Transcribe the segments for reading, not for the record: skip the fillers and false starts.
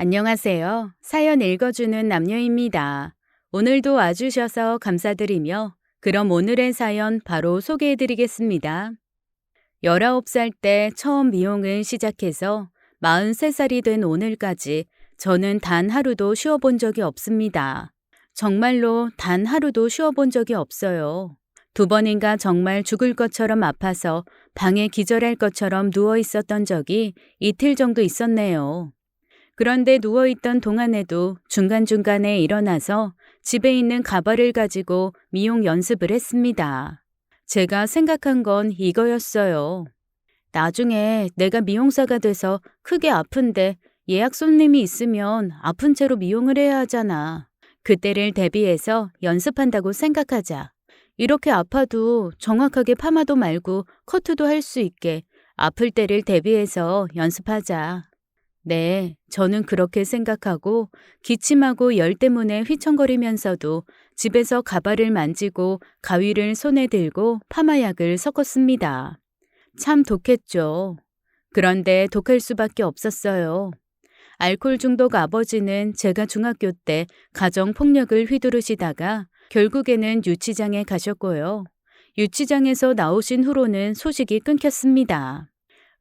안녕하세요. 사연 읽어주는 남녀입니다. 오늘도 와주셔서 감사드리며 그럼 오늘의 사연 바로 소개해드리겠습니다. 19살 때 처음 미용을 시작해서 43살이 된 오늘까지 저는 단 하루도 쉬어본 적이 없습니다. 정말로 단 하루도 쉬어본 적이 없어요. 2번인가 정말 죽을 것처럼 아파서 방에 기절할 것처럼 누워 있었던 적이 이틀 정도 있었네요. 그런데 누워있던 동안에도 중간중간에 일어나서 집에 있는 가발을 가지고 미용 연습을 했습니다. 제가 생각한 건 이거였어요. 나중에 내가 미용사가 돼서 크게 아픈데 예약 손님이 있으면 아픈 채로 미용을 해야 하잖아. 그때를 대비해서 연습한다고 생각하자. 이렇게 아파도 정확하게 파마도 말고 커트도 할 수 있게 아플 때를 대비해서 연습하자. 네, 저는 그렇게 생각하고 기침하고 열 때문에 휘청거리면서도 집에서 가발을 만지고 가위를 손에 들고 파마약을 섞었습니다. 참 독했죠. 그런데 독할 수밖에 없었어요. 알코올 중독 아버지는 제가 중학교 때 가정폭력을 휘두르시다가 결국에는 유치장에 가셨고요. 유치장에서 나오신 후로는 소식이 끊겼습니다.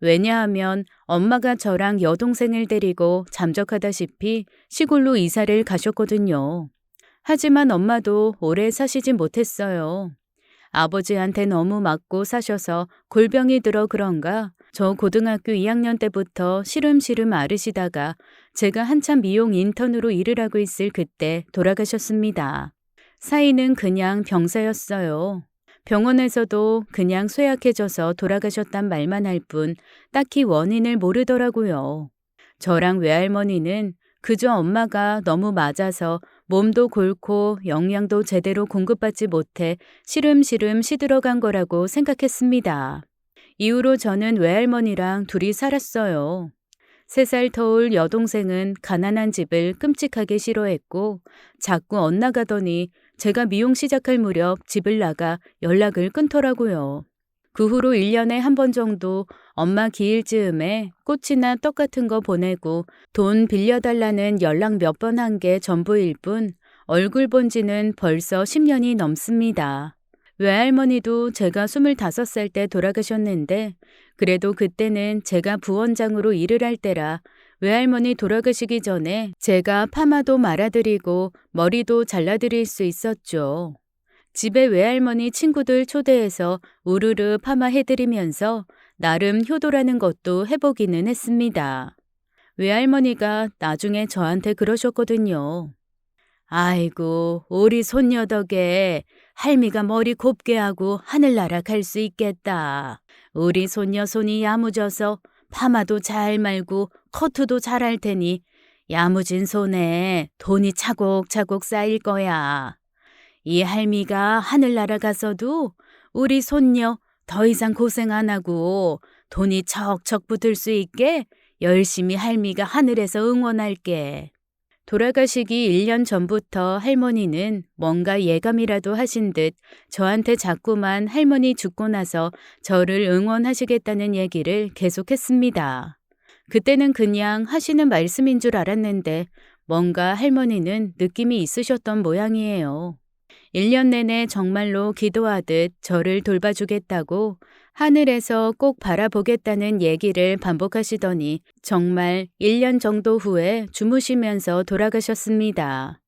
왜냐하면 엄마가 저랑 여동생을 데리고 잠적하다시피 시골로 이사를 가셨거든요. 하지만 엄마도 오래 사시지 못했어요. 아버지한테 너무 맞고 사셔서 골병이 들어 그런가 저 고등학교 2학년 때부터 시름시름 앓으시다가 제가 한참 미용 인턴으로 일을 하고 있을 그때 돌아가셨습니다. 사인은 그냥 병사였어요. 병원에서도 그냥 쇠약해져서 돌아가셨단 말만 할 뿐 딱히 원인을 모르더라고요. 저랑 외할머니는 그저 엄마가 너무 맞아서 몸도 골고 영양도 제대로 공급받지 못해 시름시름 시들어간 거라고 생각했습니다. 이후로 저는 외할머니랑 둘이 살았어요. 3살 터울 여동생은 가난한 집을 끔찍하게 싫어했고 자꾸 엇나가더니 제가 미용 시작할 무렵 집을 나가 연락을 끊더라고요. 그 후로 1년에 한 번 정도 엄마 기일 즈음에 꽃이나 떡 같은 거 보내고 돈 빌려달라는 연락 몇 번 한 게 전부일 뿐 얼굴 본 지는 벌써 10년이 넘습니다. 외할머니도 제가 25살 때 돌아가셨는데 그래도 그때는 제가 부원장으로 일을 할 때라 외할머니 돌아가시기 전에 제가 파마도 말아드리고 머리도 잘라드릴 수 있었죠. 집에 외할머니 친구들 초대해서 우르르 파마해드리면서 나름 효도라는 것도 해보기는 했습니다. 외할머니가 나중에 저한테 그러셨거든요. 아이고, 우리 손녀 덕에 할미가 머리 곱게 하고 하늘나라 갈 수 있겠다. 우리 손녀 손이 야무져서 파마도 잘 말고 커트도 잘할 테니 야무진 손에 돈이 차곡차곡 쌓일 거야. 이 할미가 하늘나라 가서도 우리 손녀 더 이상 고생 안 하고 돈이 척척 붙을 수 있게 열심히 할미가 하늘에서 응원할게. 돌아가시기 1년 전부터 할머니는 뭔가 예감이라도 하신 듯 저한테 자꾸만 할머니 죽고 나서 저를 응원하시겠다는 얘기를 계속했습니다. 그때는 그냥 하시는 말씀인 줄 알았는데 뭔가 할머니는 느낌이 있으셨던 모양이에요. 1년 내내 정말로 기도하듯 저를 돌봐주겠다고 하늘에서 꼭 바라보겠다는 얘기를 반복하시더니 정말 1년 정도 후에 주무시면서 돌아가셨습니다.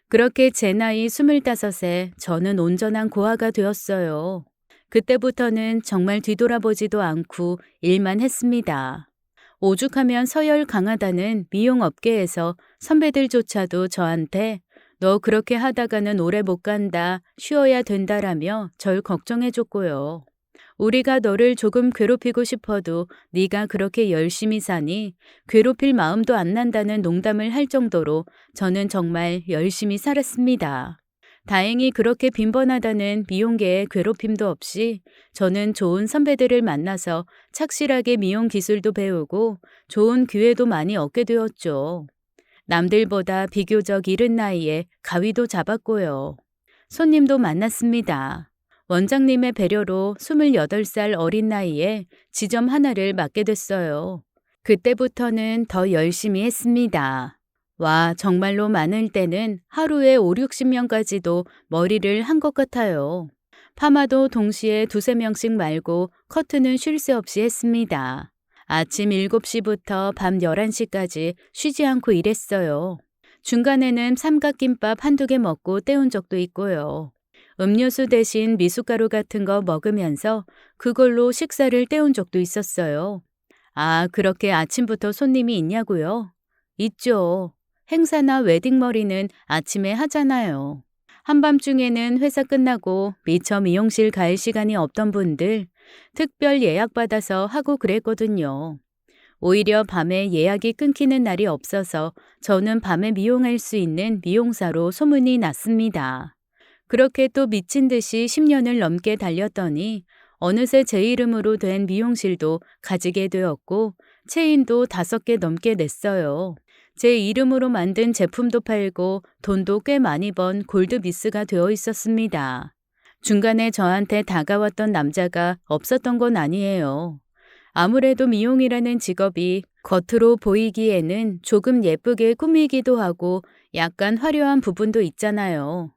그렇게 제 나이 25에 저는 온전한 고아가 되었어요. 그때부터는 정말 뒤돌아보지도 않고 일만 했습니다. 오죽하면 서열 강하다는 미용업계에서 선배들조차도 저한테 너 그렇게 하다가는 오래 못 간다, 쉬어야 된다라며 절 걱정해줬고요. 우리가 너를 조금 괴롭히고 싶어도 네가 그렇게 열심히 사니 괴롭힐 마음도 안 난다는 농담을 할 정도로 저는 정말 열심히 살았습니다. 다행히 그렇게 빈번하다는 미용계의 괴롭힘도 없이 저는 좋은 선배들을 만나서 착실하게 미용 기술도 배우고 좋은 기회도 많이 얻게 되었죠. 남들보다 비교적 이른 나이에 가위도 잡았고요. 손님도 만났습니다. 원장님의 배려로 28살 어린 나이에 지점 하나를 맡게 됐어요. 그때부터는 더 열심히 했습니다. 와, 정말로 많을 때는 하루에 5, 60명까지도 머리를 한 것 같아요. 파마도 동시에 두세 명씩 말고 커트는 쉴 새 없이 했습니다. 아침 7시부터 밤 11시까지 쉬지 않고 일했어요. 중간에는 삼각김밥 한두 개 먹고 때운 적도 있고요. 음료수 대신 미숫가루 같은 거 먹으면서 그걸로 식사를 때운 적도 있었어요. 아, 그렇게 아침부터 손님이 있냐고요? 있죠. 행사나 웨딩머리는 아침에 하잖아요. 한밤중에는 회사 끝나고 미처 미용실 갈 시간이 없던 분들 특별 예약받아서 하고 그랬거든요. 오히려 밤에 예약이 끊기는 날이 없어서 저는 밤에 미용할 수 있는 미용사로 소문이 났습니다. 그렇게 또 미친 듯이 10년을 넘게 달렸더니 어느새 제 이름으로 된 미용실도 가지게 되었고 체인도 5개 넘게 냈어요. 제 이름으로 만든 제품도 팔고 돈도 꽤 많이 번 골드미스가 되어 있었습니다. 중간에 저한테 다가왔던 남자가 없었던 건 아니에요. 아무래도 미용이라는 직업이 겉으로 보이기에는 조금 예쁘게 꾸미기도 하고 약간 화려한 부분도 있잖아요.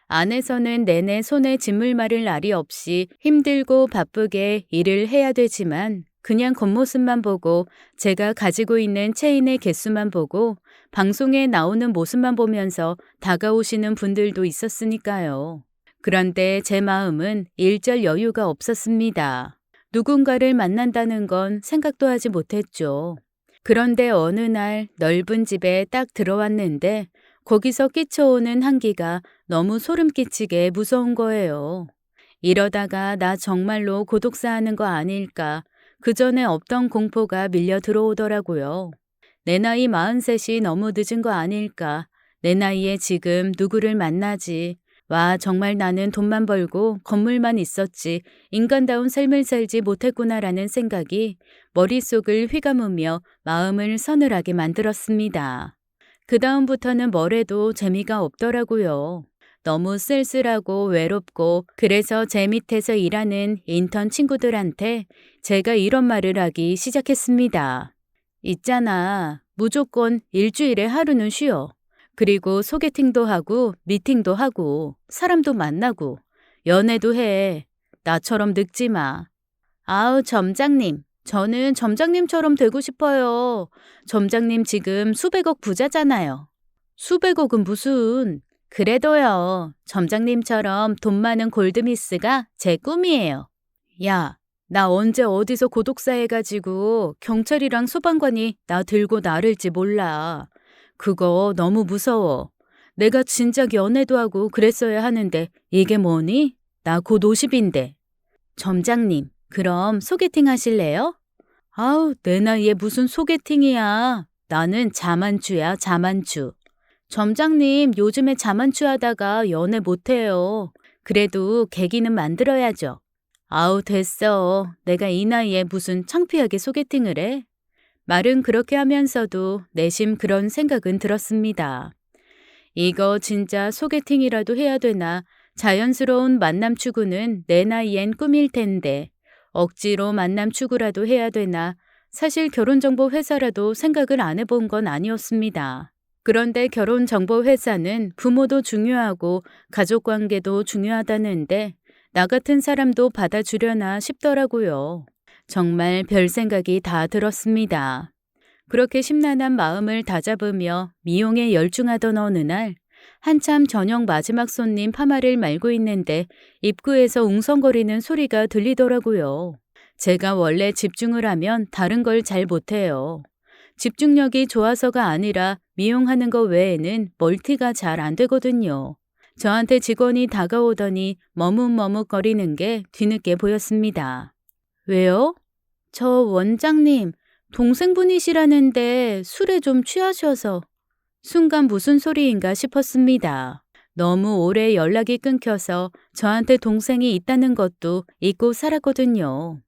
안에서는 내내 손에 짓물 마를 날이 없이 힘들고 바쁘게 일을 해야 되지만 그냥 겉모습만 보고 제가 가지고 있는 체인의 개수만 보고 방송에 나오는 모습만 보면서 다가오시는 분들도 있었으니까요. 그런데 제 마음은 일절 여유가 없었습니다. 누군가를 만난다는 건 생각도 하지 못했죠. 그런데 어느 날 넓은 집에 딱 들어왔는데 거기서 끼쳐오는 한기가 너무 소름 끼치게 무서운 거예요. 이러다가 나 정말로 고독사하는 거 아닐까. 그 전에 없던 공포가 밀려 들어오더라고요. 내 나이 43이 너무 늦은 거 아닐까. 내 나이에 지금 누구를 만나지. 와, 정말 나는 돈만 벌고 건물만 있었지 인간다운 삶을 살지 못했구나라는 생각이 머릿속을 휘감으며 마음을 서늘하게 만들었습니다. 그 다음부터는 뭘 해도 재미가 없더라고요. 너무 쓸쓸하고 외롭고 그래서 제 밑에서 일하는 인턴 친구들한테 제가 이런 말을 하기 시작했습니다. 있잖아, 무조건 일주일에 하루는 쉬어. 그리고 소개팅도 하고 미팅도 하고 사람도 만나고 연애도 해. 나처럼 늙지 마. 아우, 점장님. 저는 점장님처럼 되고 싶어요. 점장님 지금 수백억 부자잖아요. 수백억은 무슨. 그래도요. 점장님처럼 돈 많은 골드미스가 제 꿈이에요. 야, 나 언제 어디서 고독사 해가지고 경찰이랑 소방관이 나 들고 나를지 몰라. 그거 너무 무서워. 내가 진작 연애도 하고 그랬어야 하는데 이게 뭐니? 나 곧 50인데. 점장님, 그럼 소개팅 하실래요? 아우, 내 나이에 무슨 소개팅이야. 나는 자만추야, 자만추. 점장님, 요즘에 자만추 하다가 연애 못해요. 그래도 계기는 만들어야죠. 아우, 됐어. 내가 이 나이에 무슨 창피하게 소개팅을 해? 말은 그렇게 하면서도 내심 그런 생각은 들었습니다. 이거 진짜 소개팅이라도 해야 되나? 자연스러운 만남 추구는 내 나이엔 꿈일 텐데 억지로 만남 추구라도 해야 되나? 사실 결혼정보 회사라도 생각을 안 해본 건 아니었습니다. 그런데 결혼정보 회사는 부모도 중요하고 가족관계도 중요하다는데 나 같은 사람도 받아주려나 싶더라고요. 정말 별 생각이 다 들었습니다. 그렇게 심란한 마음을 다잡으며 미용에 열중하던 어느 날 한참 저녁 마지막 손님 파마를 말고 있는데 입구에서 웅성거리는 소리가 들리더라고요. 제가 원래 집중을 하면 다른 걸 잘 못해요. 집중력이 좋아서가 아니라 미용하는 거 외에는 멀티가 잘 안 되거든요. 저한테 직원이 다가오더니 머뭇머뭇거리는 게 뒤늦게 보였습니다. 왜요? 저 원장님, 동생분이시라는데 술에 좀 취하셔서. 순간 무슨 소리인가 싶었습니다. 너무 오래 연락이 끊겨서 저한테 동생이 있다는 것도 잊고 살았거든요.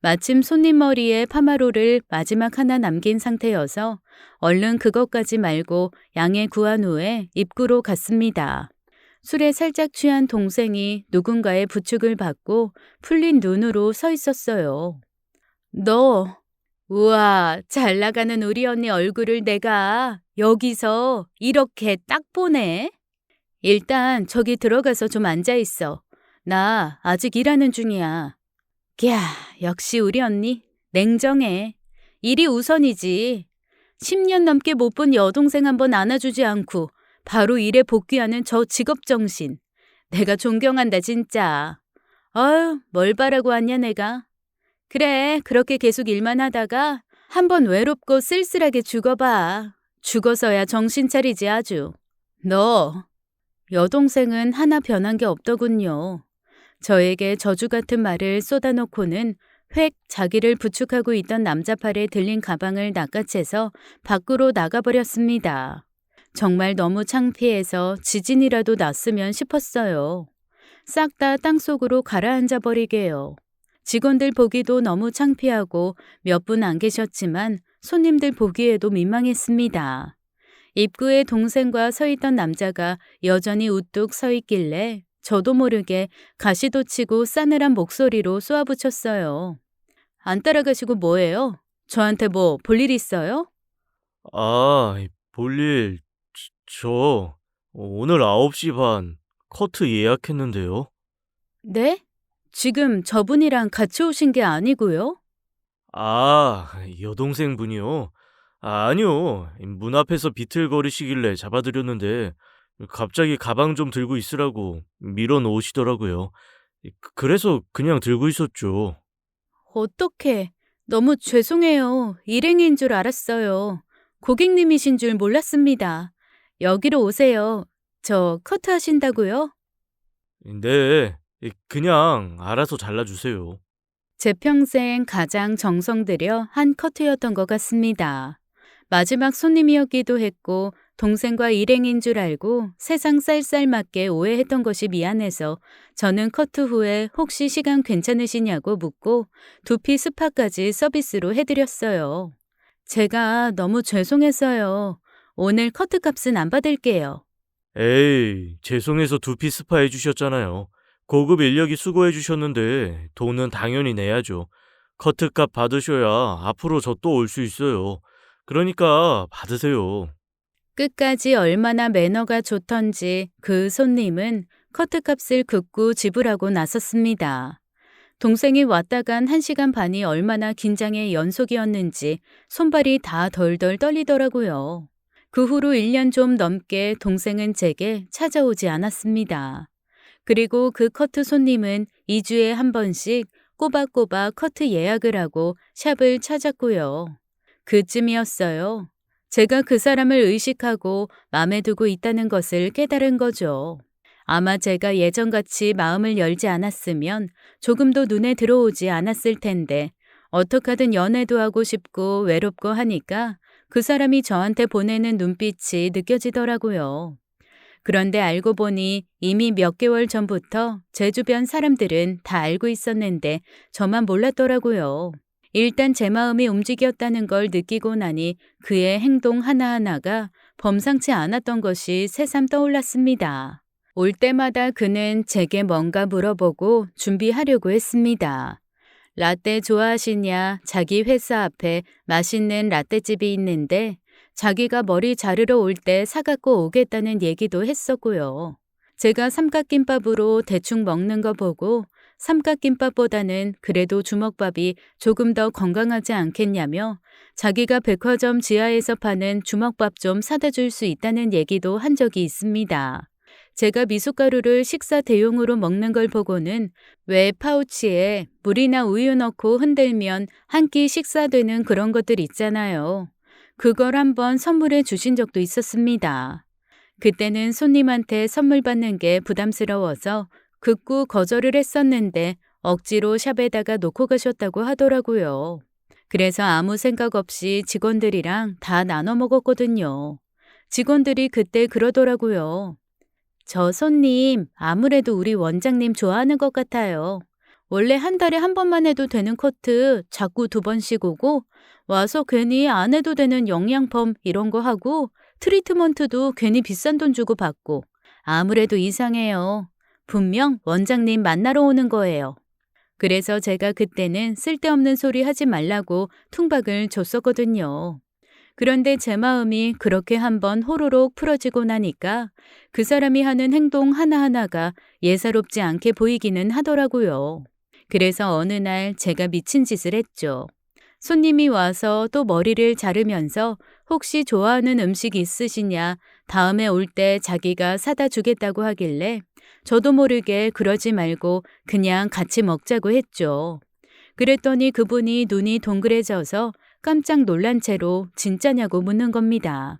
마침 손님 머리에 파마로를 마지막 하나 남긴 상태여서 얼른 그것까지 말고 양해 구한 후에 입구로 갔습니다. 술에 살짝 취한 동생이 누군가의 부축을 받고 풀린 눈으로 서 있었어요. 너 우와, 잘 나가는 우리 언니 얼굴을 내가 여기서 이렇게 딱 보네. 일단 저기 들어가서 좀 앉아 있어. 나 아직 일하는 중이야. 야, 역시 우리 언니 냉정해. 일이 우선이지. 10년 넘게 못 본 여동생 한번 안아주지 않고 바로 일에 복귀하는 저 직업 정신. 내가 존경한다 진짜. 아유, 뭘 바라고 왔냐 내가. 그래, 그렇게 계속 일만 하다가 한번 외롭고 쓸쓸하게 죽어봐. 죽어서야 정신 차리지 아주. 너, 여동생은 하나 변한 게 없더군요. 저에게 저주 같은 말을 쏟아놓고는 획 자기를 부축하고 있던 남자 팔에 들린 가방을 낚아채서 밖으로 나가버렸습니다. 정말 너무 창피해서 지진이라도 났으면 싶었어요. 싹 다 땅속으로 가라앉아 버리게요. 직원들 보기도 너무 창피하고 몇 분 안 계셨지만 손님들 보기에도 민망했습니다. 입구에 동생과 서 있던 남자가 여전히 우뚝 서 있길래 저도 모르게 가시돋치고 싸늘한 목소리로 쏘아붙였어요. 안 따라가시고 뭐해요? 저한테 뭐 볼 일 있어요? 볼일, 오늘 9시 반 커트 예약했는데요. 네? 지금 저분이랑 같이 오신 게 아니고요? 아, 여동생 분이요? 아니요. 문 앞에서 비틀거리시길래 잡아드렸는데 갑자기 가방 좀 들고 있으라고 밀어 놓으시더라고요. 그래서 그냥 들고 있었죠. 어떡해. 너무 죄송해요. 일행인 줄 알았어요. 고객님이신 줄 몰랐습니다. 여기로 오세요. 저 커트 하신다고요? 네, 그냥 알아서 잘라주세요. 제 평생 가장 정성 들여 한 커트였던 것 같습니다. 마지막 손님이었기도 했고 동생과 일행인 줄 알고 세상 쌀쌀맞게 오해했던 것이 미안해서 저는 커트 후에 혹시 시간 괜찮으시냐고 묻고 두피 스파까지 서비스로 해드렸어요. 제가 너무 죄송했어요. 오늘 커트 값은 안 받을게요. 에이, 죄송해서 두피 스파 해주셨잖아요. 고급 인력이 수고해주셨는데 돈은 당연히 내야죠. 커트값 받으셔야 앞으로 저 또 올 수 있어요. 그러니까 받으세요. 끝까지 얼마나 매너가 좋던지 그 손님은 커트값을 긋고 지불하고 나섰습니다. 동생이 왔다 간 1시간 반이 얼마나 긴장의 연속이었는지 손발이 다 덜덜 떨리더라고요. 그 후로 1년 좀 넘게 동생은 제게 찾아오지 않았습니다. 그리고 그 커트 손님은 2주에 한 번씩 꼬박꼬박 커트 예약을 하고 샵을 찾았고요. 그쯤이었어요. 제가 그 사람을 의식하고 마음에 두고 있다는 것을 깨달은 거죠. 아마 제가 예전같이 마음을 열지 않았으면 조금도 눈에 들어오지 않았을 텐데 어떡하든 연애도 하고 싶고 외롭고 하니까 그 사람이 저한테 보내는 눈빛이 느껴지더라고요. 그런데 알고 보니 이미 몇 개월 전부터 제 주변 사람들은 다 알고 있었는데 저만 몰랐더라고요. 일단 제 마음이 움직였다는 걸 느끼고 나니 그의 행동 하나하나가 범상치 않았던 것이 새삼 떠올랐습니다. 올 때마다 그는 제게 뭔가 물어보고 준비하려고 했습니다. 라떼 좋아하시냐? 자기 회사 앞에 맛있는 라떼집이 있는데 자기가 머리 자르러 올 때 사갖고 오겠다는 얘기도 했었고요. 제가 삼각김밥으로 대충 먹는 거 보고 삼각김밥보다는 그래도 주먹밥이 조금 더 건강하지 않겠냐며 자기가 백화점 지하에서 파는 주먹밥 좀 사다 줄 수 있다는 얘기도 한 적이 있습니다. 제가 미숫가루를 식사 대용으로 먹는 걸 보고는 왜 파우치에 물이나 우유 넣고 흔들면 한 끼 식사되는 그런 것들 있잖아요. 그걸 한번 선물해 주신 적도 있었습니다. 그때는 손님한테 선물 받는 게 부담스러워서 극구 거절을 했었는데 억지로 샵에다가 놓고 가셨다고 하더라고요. 그래서 아무 생각 없이 직원들이랑 다 나눠 먹었거든요. 직원들이 그때 그러더라고요. 저 손님 아무래도 우리 원장님 좋아하는 것 같아요. 원래 한 달에 한 번만 해도 되는 커트 자꾸 2번씩 오고 와서 괜히 안 해도 되는 영양펌 이런 거 하고 트리트먼트도 괜히 비싼 돈 주고 받고 아무래도 이상해요. 분명 원장님 만나러 오는 거예요. 그래서 제가 그때는 쓸데없는 소리 하지 말라고 퉁박을 줬었거든요. 그런데 제 마음이 그렇게 한번 호로록 풀어지고 나니까 그 사람이 하는 행동 하나하나가 예사롭지 않게 보이기는 하더라고요. 그래서 어느 날 제가 미친 짓을 했죠. 손님이 와서 또 머리를 자르면서 혹시 좋아하는 음식 있으시냐, 다음에 올 때 자기가 사다 주겠다고 하길래 저도 모르게 그러지 말고 그냥 같이 먹자고 했죠. 그랬더니 그분이 눈이 동그래져서 깜짝 놀란 채로 진짜냐고 묻는 겁니다.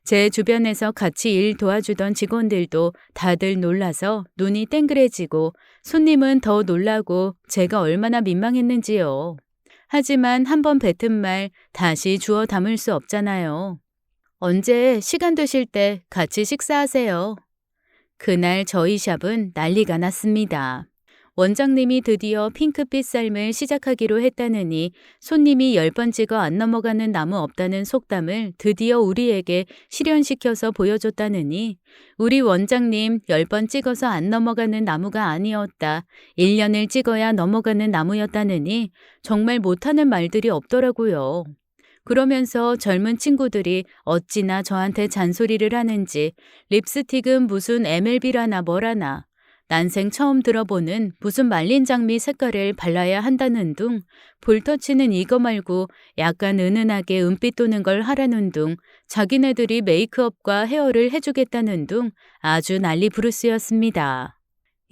제 주변에서 같이 일 도와주던 직원들도 다들 놀라서 눈이 땡그래지고 손님은 더 놀라고 제가 얼마나 민망했는지요. 하지만 한번 뱉은 말 다시 주워 담을 수 없잖아요. 언제 시간 되실 때 같이 식사하세요. 그날 저희 샵은 난리가 났습니다. 원장님이 드디어 핑크빛 삶을 시작하기로 했다느니 손님이 10번 찍어 안 넘어가는 나무 없다는 속담을 드디어 우리에게 실현시켜서 보여줬다느니 우리 원장님 10번 찍어서 안 넘어가는 나무가 아니었다. 1년을 찍어야 넘어가는 나무였다느니 정말 못하는 말들이 없더라고요. 그러면서 젊은 친구들이 어찌나 저한테 잔소리를 하는지 립스틱은 무슨 MLB라나 뭐라나 난생 처음 들어보는 무슨 말린 장미 색깔을 발라야 한다는 둥, 볼터치는 이거 말고 약간 은은하게 은빛 도는 걸 하라는 둥, 자기네들이 메이크업과 헤어를 해주겠다는 둥 아주 난리 부르스였습니다.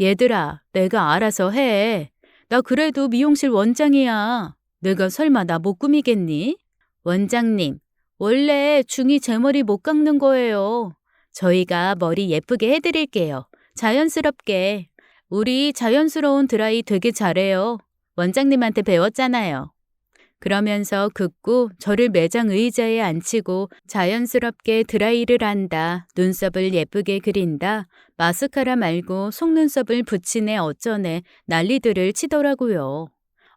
얘들아, 내가 알아서 해. 나 그래도 미용실 원장이야. 내가 설마 나 못 꾸미겠니? 원장님, 원래 중이 제 머리 못 깎는 거예요. 저희가 머리 예쁘게 해드릴게요. 자연스럽게. 우리 자연스러운 드라이 되게 잘해요. 원장님한테 배웠잖아요. 그러면서 극구 저를 매장 의자에 앉히고 자연스럽게 드라이를 한다. 눈썹을 예쁘게 그린다. 마스카라 말고 속눈썹을 붙이네 어쩌네 난리들을 치더라고요.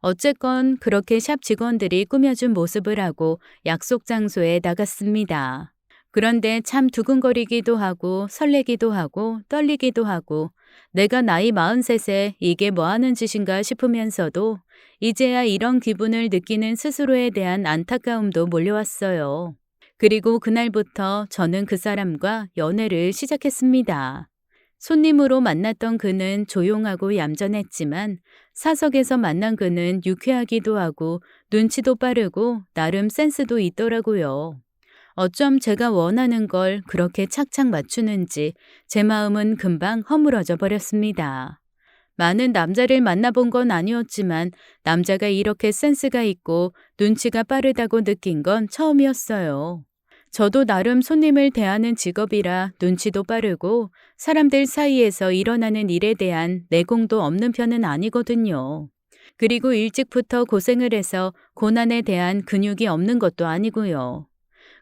어쨌건 그렇게 샵 직원들이 꾸며준 모습을 하고 약속 장소에 나갔습니다. 그런데 참 두근거리기도 하고 설레기도 하고 떨리기도 하고 내가 나이 43에 이게 뭐 하는 짓인가 싶으면서도 이제야 이런 기분을 느끼는 스스로에 대한 안타까움도 몰려왔어요. 그리고 그날부터 저는 그 사람과 연애를 시작했습니다. 손님으로 만났던 그는 조용하고 얌전했지만 사석에서 만난 그는 유쾌하기도 하고 눈치도 빠르고 나름 센스도 있더라고요. 어쩜 제가 원하는 걸 그렇게 착착 맞추는지 제 마음은 금방 허물어져 버렸습니다. 많은 남자를 만나본 건 아니었지만 남자가 이렇게 센스가 있고 눈치가 빠르다고 느낀 건 처음이었어요. 저도 나름 손님을 대하는 직업이라 눈치도 빠르고 사람들 사이에서 일어나는 일에 대한 내공도 없는 편은 아니거든요. 그리고 일찍부터 고생을 해서 고난에 대한 근육이 없는 것도 아니고요.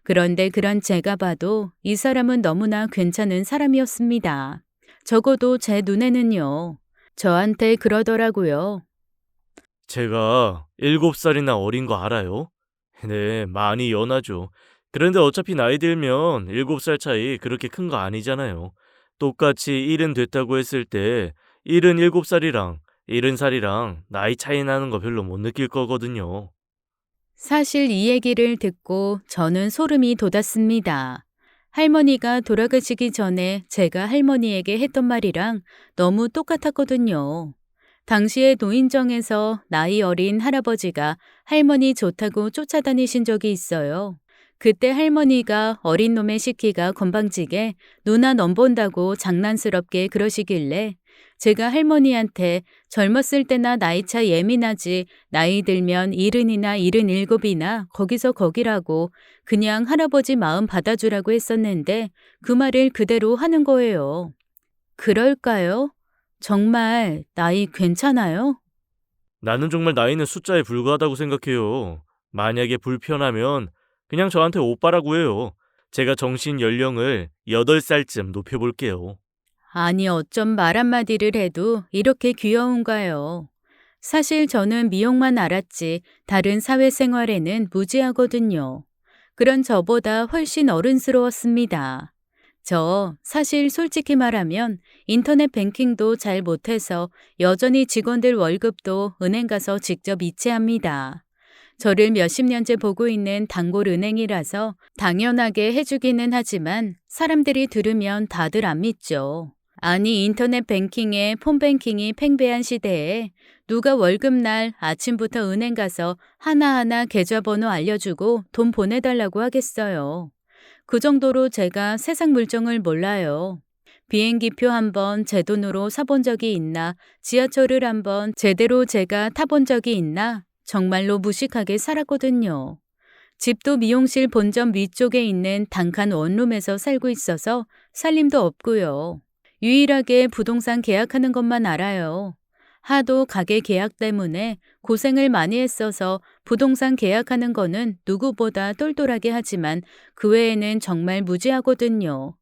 그런데 그런 제가 봐도 이 사람은 너무나 괜찮은 사람이었습니다. 적어도 제 눈에는요. 저한테 그러더라고요. 제가 7살이나 어린 거 알아요? 네, 많이 연하죠. 그런데 어차피 나이 들면 7살 차이 그렇게 큰 거 아니잖아요. 똑같이 70 됐다고 했을 때 77살이랑 70살이랑 나이 차이 나는 거 별로 못 느낄 거거든요. 사실 이 얘기를 듣고 저는 소름이 돋았습니다. 할머니가 돌아가시기 전에 제가 할머니에게 했던 말이랑 너무 똑같았거든요. 당시에 노인정에서 나이 어린 할아버지가 할머니 좋다고 쫓아다니신 적이 있어요. 그때 할머니가 어린 놈의 시키가 건방지게 누나 넘 본다고 장난스럽게 그러시길래 제가 할머니한테 젊었을 때나 나이차 예민하지 나이 들면 70이나 77이나 거기서 거기라고 그냥 할아버지 마음 받아주라고 했었는데 그 말을 그대로 하는 거예요. 그럴까요? 정말 나이 괜찮아요? 나는 정말 나이는 숫자에 불과하다고 생각해요. 만약에 불편하면 그냥 저한테 오빠라고 해요. 제가 정신 연령을 8살쯤 높여볼게요. 아니 어쩜 말 한마디를 해도 이렇게 귀여운가요? 사실 저는 미용만 알았지 다른 사회생활에는 무지하거든요. 그런 저보다 훨씬 어른스러웠습니다. 저 사실 솔직히 말하면 인터넷 뱅킹도 잘 못해서 여전히 직원들 월급도 은행 가서 직접 이체합니다. 저를 몇십 년째 보고 있는 단골 은행이라서 당연하게 해주기는 하지만 사람들이 들으면 다들 안 믿죠. 아니, 인터넷 뱅킹에 폰뱅킹이 팽배한 시대에 누가 월급날 아침부터 은행 가서 하나하나 계좌번호 알려주고 돈 보내달라고 하겠어요. 그 정도로 제가 세상 물정을 몰라요. 비행기표 한번 제 돈으로 사본 적이 있나, 지하철을 한번 제대로 제가 타본 적이 있나, 정말로 무식하게 살았거든요. 집도 미용실 본점 위쪽에 있는 단칸 원룸에서 살고 있어서 살림도 없고요. 유일하게 부동산 계약하는 것만 알아요. 하도 가게 계약 때문에 고생을 많이 했어서 부동산 계약하는 거는 누구보다 똘똘하게 하지만 그 외에는 정말 무지하거든요.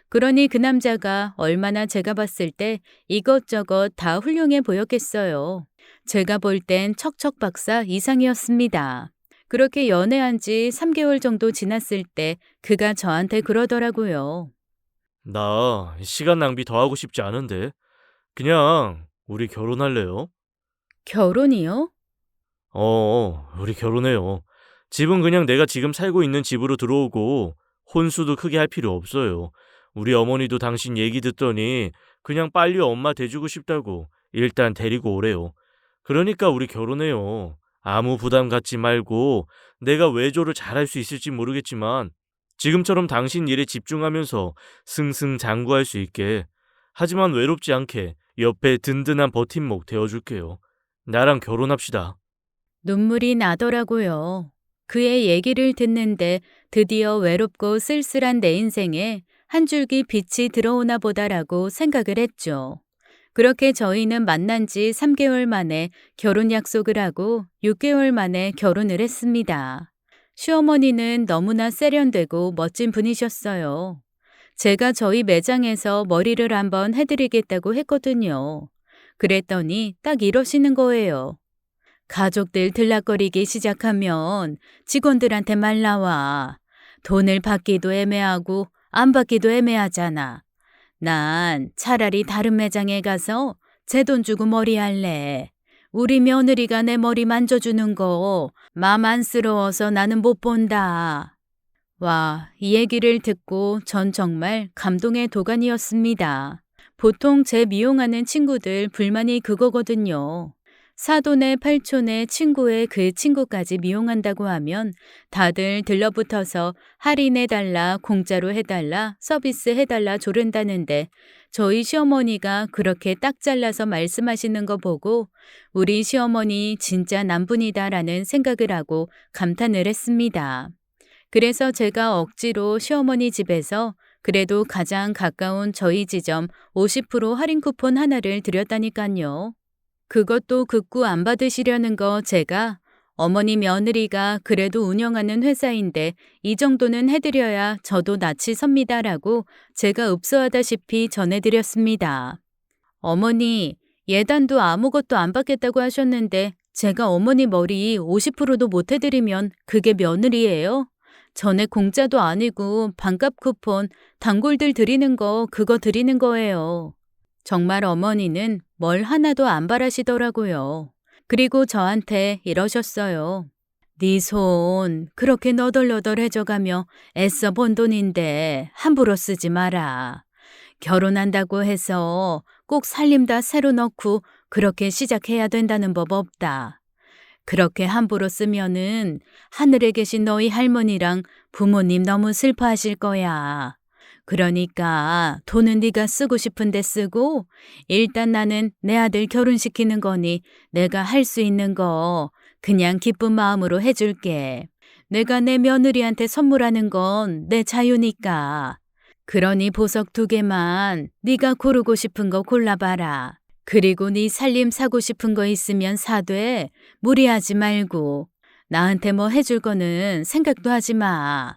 그러니 그 남자가 얼마나 제가 봤을 때 이것저것 다 훌륭해 보였겠어요. 제가 볼 땐 척척 박사 이상이었습니다. 그렇게 연애한 지 3개월 정도 지났을 때 그가 저한테 그러더라고요. 나 시간 낭비 더 하고 싶지 않은데. 그냥 우리 결혼할래요? 결혼이요? 우리 결혼해요. 집은 그냥 내가 지금 살고 있는 집으로 들어오고 혼수도 크게 할 필요 없어요. 우리 어머니도 당신 얘기 듣더니 그냥 빨리 엄마 돼주고 싶다고 일단 데리고 오래요. 그러니까 우리 결혼해요. 아무 부담 갖지 말고 내가 외조를 잘할 수 있을지 모르겠지만 지금처럼 당신 일에 집중하면서 승승장구할 수 있게 하지만 외롭지 않게 옆에 든든한 버팀목 되어줄게요. 나랑 결혼합시다. 눈물이 나더라고요. 그의 얘기를 듣는데 드디어 외롭고 쓸쓸한 내 인생에 한 줄기 빛이 들어오나 보다라고 생각을 했죠. 그렇게 저희는 만난 지 3개월 만에 결혼 약속을 하고 6개월 만에 결혼을 했습니다. 시어머니는 너무나 세련되고 멋진 분이셨어요. 제가 저희 매장에서 머리를 한번 해드리겠다고 했거든요. 그랬더니 딱 이러시는 거예요. 가족들 들락거리기 시작하면 직원들한테 말 나와. 돈을 받기도 애매하고 안 받기도 애매하잖아. 난 차라리 다른 매장에 가서 제 돈 주고 머리 할래. 우리 며느리가 내 머리 만져주는 거 맘 안쓰러워서 나는 못 본다. 와, 이 얘기를 듣고 전 정말 감동의 도가니였습니다. 보통 제 미용하는 친구들 불만이 그거거든요. 사돈의 팔촌의 친구의 그 친구까지 미용한다고 하면 다들 들러붙어서 할인해달라, 공짜로 해달라, 서비스해달라 조른다는데 저희 시어머니가 그렇게 딱 잘라서 말씀하시는 거 보고 우리 시어머니 진짜 남분이다라는 생각을 하고 감탄을 했습니다. 그래서 제가 억지로 시어머니 집에서 그래도 가장 가까운 저희 지점 50% 할인 쿠폰 하나를 드렸다니까요. 그것도 극구 안 받으시려는 거 제가 어머니 며느리가 그래도 운영하는 회사인데 이 정도는 해드려야 저도 낯이 섭니다라고 제가 읍소하다시피 전해드렸습니다. 어머니, 예단도 아무것도 안 받겠다고 하셨는데 제가 어머니 머리 50%도 못 해드리면 그게 며느리예요? 전에 공짜도 아니고 반값 쿠폰, 단골들 드리는 거 그거 드리는 거예요. 정말 어머니는 뭘 하나도 안 바라시더라고요. 그리고 저한테 이러셨어요. 네 손 그렇게 너덜너덜해져가며 애써 번 돈인데 함부로 쓰지 마라. 결혼한다고 해서 꼭 살림 다 새로 넣고 그렇게 시작해야 된다는 법 없다. 그렇게 함부로 쓰면은 하늘에 계신 너희 할머니랑 부모님 너무 슬퍼하실 거야. 그러니까 돈은 네가 쓰고 싶은데 쓰고 일단 나는 내 아들 결혼시키는 거니 내가 할 수 있는 거 그냥 기쁜 마음으로 해줄게. 내가 내 며느리한테 선물하는 건 내 자유니까. 그러니 보석 2개만 네가 고르고 싶은 거 골라봐라. 그리고 네 살림 사고 싶은 거 있으면 사되 무리하지 말고 나한테 뭐 해줄 거는 생각도 하지 마.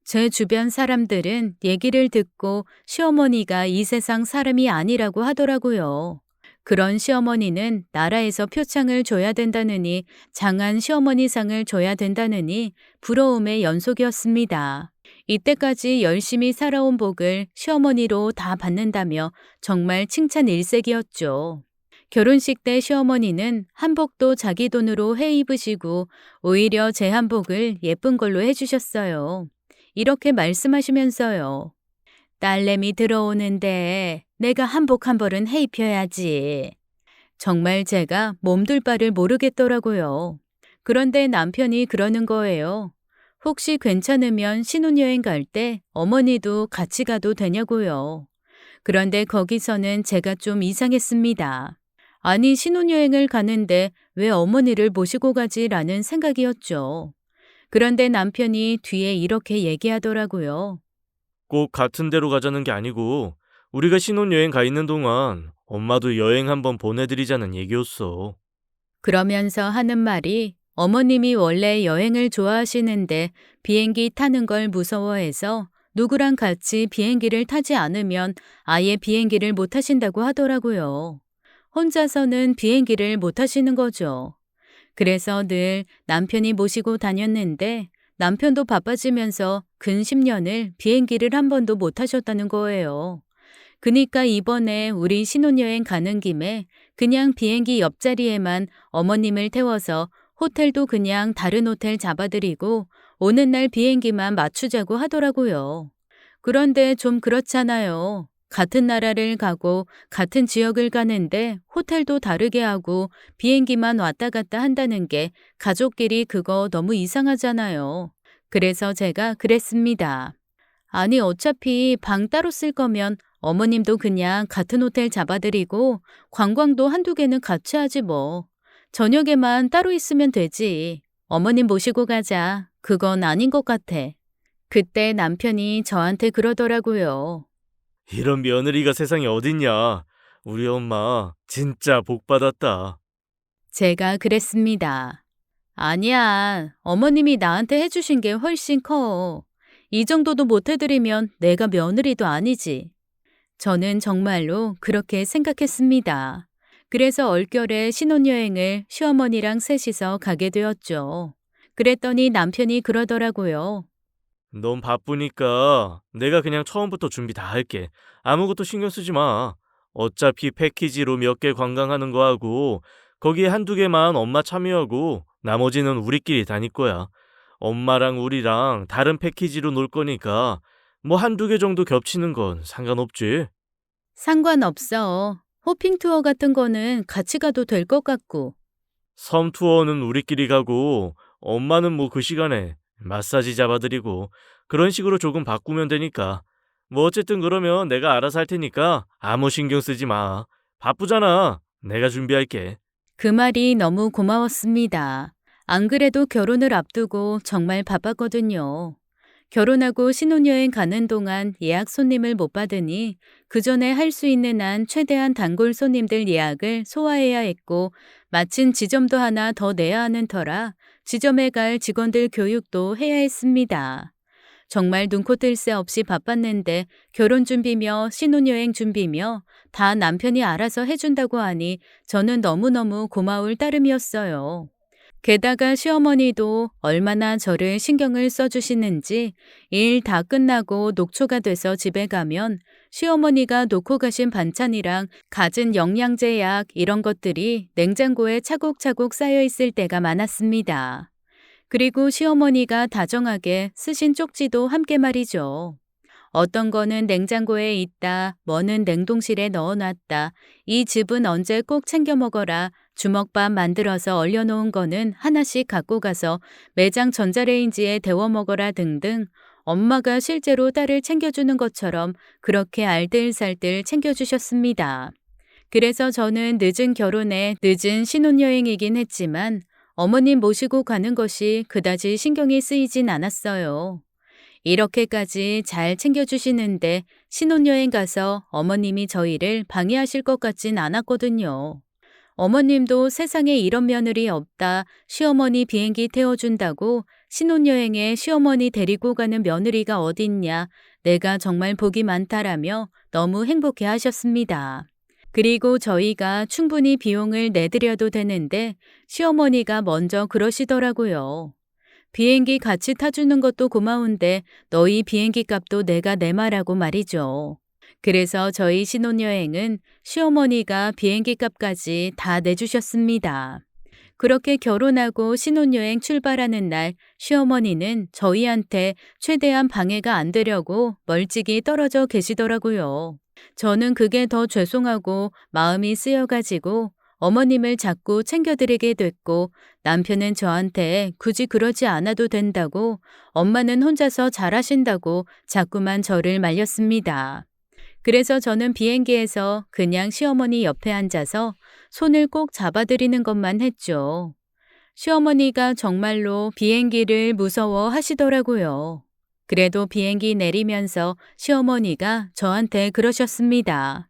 제 주변 사람들은 얘기를 듣고 시어머니가 이 세상 사람이 아니라고 하더라고요. 그런 시어머니는 나라에서 표창을 줘야 된다느니 장한 시어머니상을 줘야 된다느니 부러움의 연속이었습니다. 이때까지 열심히 살아온 복을 시어머니로 다 받는다며 정말 칭찬 일색이었죠. 결혼식 때 시어머니는 한복도 자기 돈으로 해 입으시고 오히려 제 한복을 예쁜 걸로 해주셨어요. 이렇게 말씀하시면서요. 딸내미 들어오는데 내가 한복 한 벌은 해 입혀야지. 정말 제가 몸둘 바를 모르겠더라고요. 그런데 남편이 그러는 거예요. 혹시 괜찮으면 신혼여행 갈 때 어머니도 같이 가도 되냐고요. 그런데 거기서는 제가 좀 이상했습니다. 아니, 신혼여행을 가는데 왜 어머니를 모시고 가지라는 생각이었죠. 그런데 남편이 뒤에 이렇게 얘기하더라고요. 꼭 같은 데로 가자는 게 아니고 우리가 신혼여행 가 있는 동안 엄마도 여행 한번 보내드리자는 얘기였어. 그러면서 하는 말이 어머님이 원래 여행을 좋아하시는데 비행기 타는 걸 무서워해서 누구랑 같이 비행기를 타지 않으면 아예 비행기를 못 타신다고 하더라고요. 혼자서는 비행기를 못 타시는 거죠. 그래서 늘 남편이 모시고 다녔는데 남편도 바빠지면서 근 10년을 비행기를 한 번도 못 타셨다는 거예요. 그니까 이번에 우리 신혼여행 가는 김에 그냥 비행기 옆자리에만 어머님을 태워서 호텔도 그냥 다른 호텔 잡아드리고 오는 날 비행기만 맞추자고 하더라고요. 그런데 좀 그렇잖아요. 같은 나라를 가고 같은 지역을 가는데 호텔도 다르게 하고 비행기만 왔다 갔다 한다는 게 가족끼리 그거 너무 이상하잖아요. 그래서 제가 그랬습니다. 아니, 어차피 방 따로 쓸 거면 어머님도 그냥 같은 호텔 잡아드리고 관광도 한두 개는 같이 하지 뭐. 저녁에만 따로 있으면 되지. 어머님 모시고 가자. 그건 아닌 것 같아. 그때 남편이 저한테 그러더라고요. 이런 며느리가 세상에 어딨냐. 우리 엄마 진짜 복 받았다. 제가 그랬습니다. 아니야. 어머님이 나한테 해주신 게 훨씬 커. 이 정도도 못 해드리면 내가 며느리도 아니지. 저는 정말로 그렇게 생각했습니다. 그래서 얼결에 신혼여행을 시어머니랑 셋이서 가게 되었죠. 그랬더니 남편이 그러더라고요. 넌 바쁘니까 내가 그냥 처음부터 준비 다 할게. 아무것도 신경 쓰지 마. 어차피 패키지로 몇 개 관광하는 거 하고 거기에 한두 개만 엄마 참여하고 나머지는 우리끼리 다닐 거야. 엄마랑 우리랑 다른 패키지로 놀 거니까 뭐 한두 개 정도 겹치는 건 상관없지. 상관없어. 호핑 투어 같은 거는 같이 가도 될 것 같고. 섬 투어는 우리끼리 가고 엄마는 뭐 그 시간에 마사지 잡아드리고 그런 식으로 조금 바꾸면 되니까. 뭐 어쨌든 그러면 내가 알아서 할 테니까 아무 신경 쓰지 마. 바쁘잖아. 내가 준비할게. 그 말이 너무 고마웠습니다. 안 그래도 결혼을 앞두고 정말 바빴거든요. 결혼하고 신혼여행 가는 동안 예약 손님을 못 받으니 그 전에 할 수 있는 한 최대한 단골 손님들 예약을 소화해야 했고 마침 지점도 하나 더 내야 하는 터라 지점에 갈 직원들 교육도 해야 했습니다. 정말 눈코 뜰 새 없이 바빴는데 결혼 준비며 신혼여행 준비며 다 남편이 알아서 해준다고 하니 저는 너무너무 고마울 따름이었어요. 게다가 시어머니도 얼마나 저를 신경을 써주시는지 일 다 끝나고 녹초가 돼서 집에 가면 시어머니가 놓고 가신 반찬이랑 갖은 영양제 약 이런 것들이 냉장고에 차곡차곡 쌓여 있을 때가 많았습니다. 그리고 시어머니가 다정하게 쓰신 쪽지도 함께 말이죠. 어떤 거는 냉장고에 있다, 뭐는 냉동실에 넣어놨다, 이 즙은 언제 꼭 챙겨 먹어라, 주먹밥 만들어서 얼려놓은 거는 하나씩 갖고 가서 매장 전자레인지에 데워 먹어라 등등 엄마가 실제로 딸을 챙겨주는 것처럼 그렇게 알뜰살뜰 챙겨주셨습니다. 그래서 저는 늦은 결혼에 늦은 신혼여행이긴 했지만 어머님 모시고 가는 것이 그다지 신경이 쓰이진 않았어요. 이렇게까지 잘 챙겨주시는데 신혼여행 가서 어머님이 저희를 방해하실 것 같진 않았거든요. 어머님도 세상에 이런 며느리 없다, 시어머니 비행기 태워준다고 신혼여행에 시어머니 데리고 가는 며느리가 어딨냐, 내가 정말 복이 많다라며 너무 행복해 하셨습니다. 그리고 저희가 충분히 비용을 내드려도 되는데 시어머니가 먼저 그러시더라고요. 비행기 같이 타주는 것도 고마운데 너희 비행기 값도 내가 내말하고 말이죠. 그래서 저희 신혼여행은 시어머니가 비행기 값까지 다 내주셨습니다. 그렇게 결혼하고 신혼여행 출발하는 날 시어머니는 저희한테 최대한 방해가 안 되려고 멀찍이 떨어져 계시더라고요. 저는 그게 더 죄송하고 마음이 쓰여가지고 어머님을 자꾸 챙겨드리게 됐고 남편은 저한테 굳이 그러지 않아도 된다고 엄마는 혼자서 잘하신다고 자꾸만 저를 말렸습니다. 그래서 저는 비행기에서 그냥 시어머니 옆에 앉아서 손을 꼭 잡아드리는 것만 했죠. 시어머니가 정말로 비행기를 무서워 하시더라고요. 그래도 비행기 내리면서 시어머니가 저한테 그러셨습니다.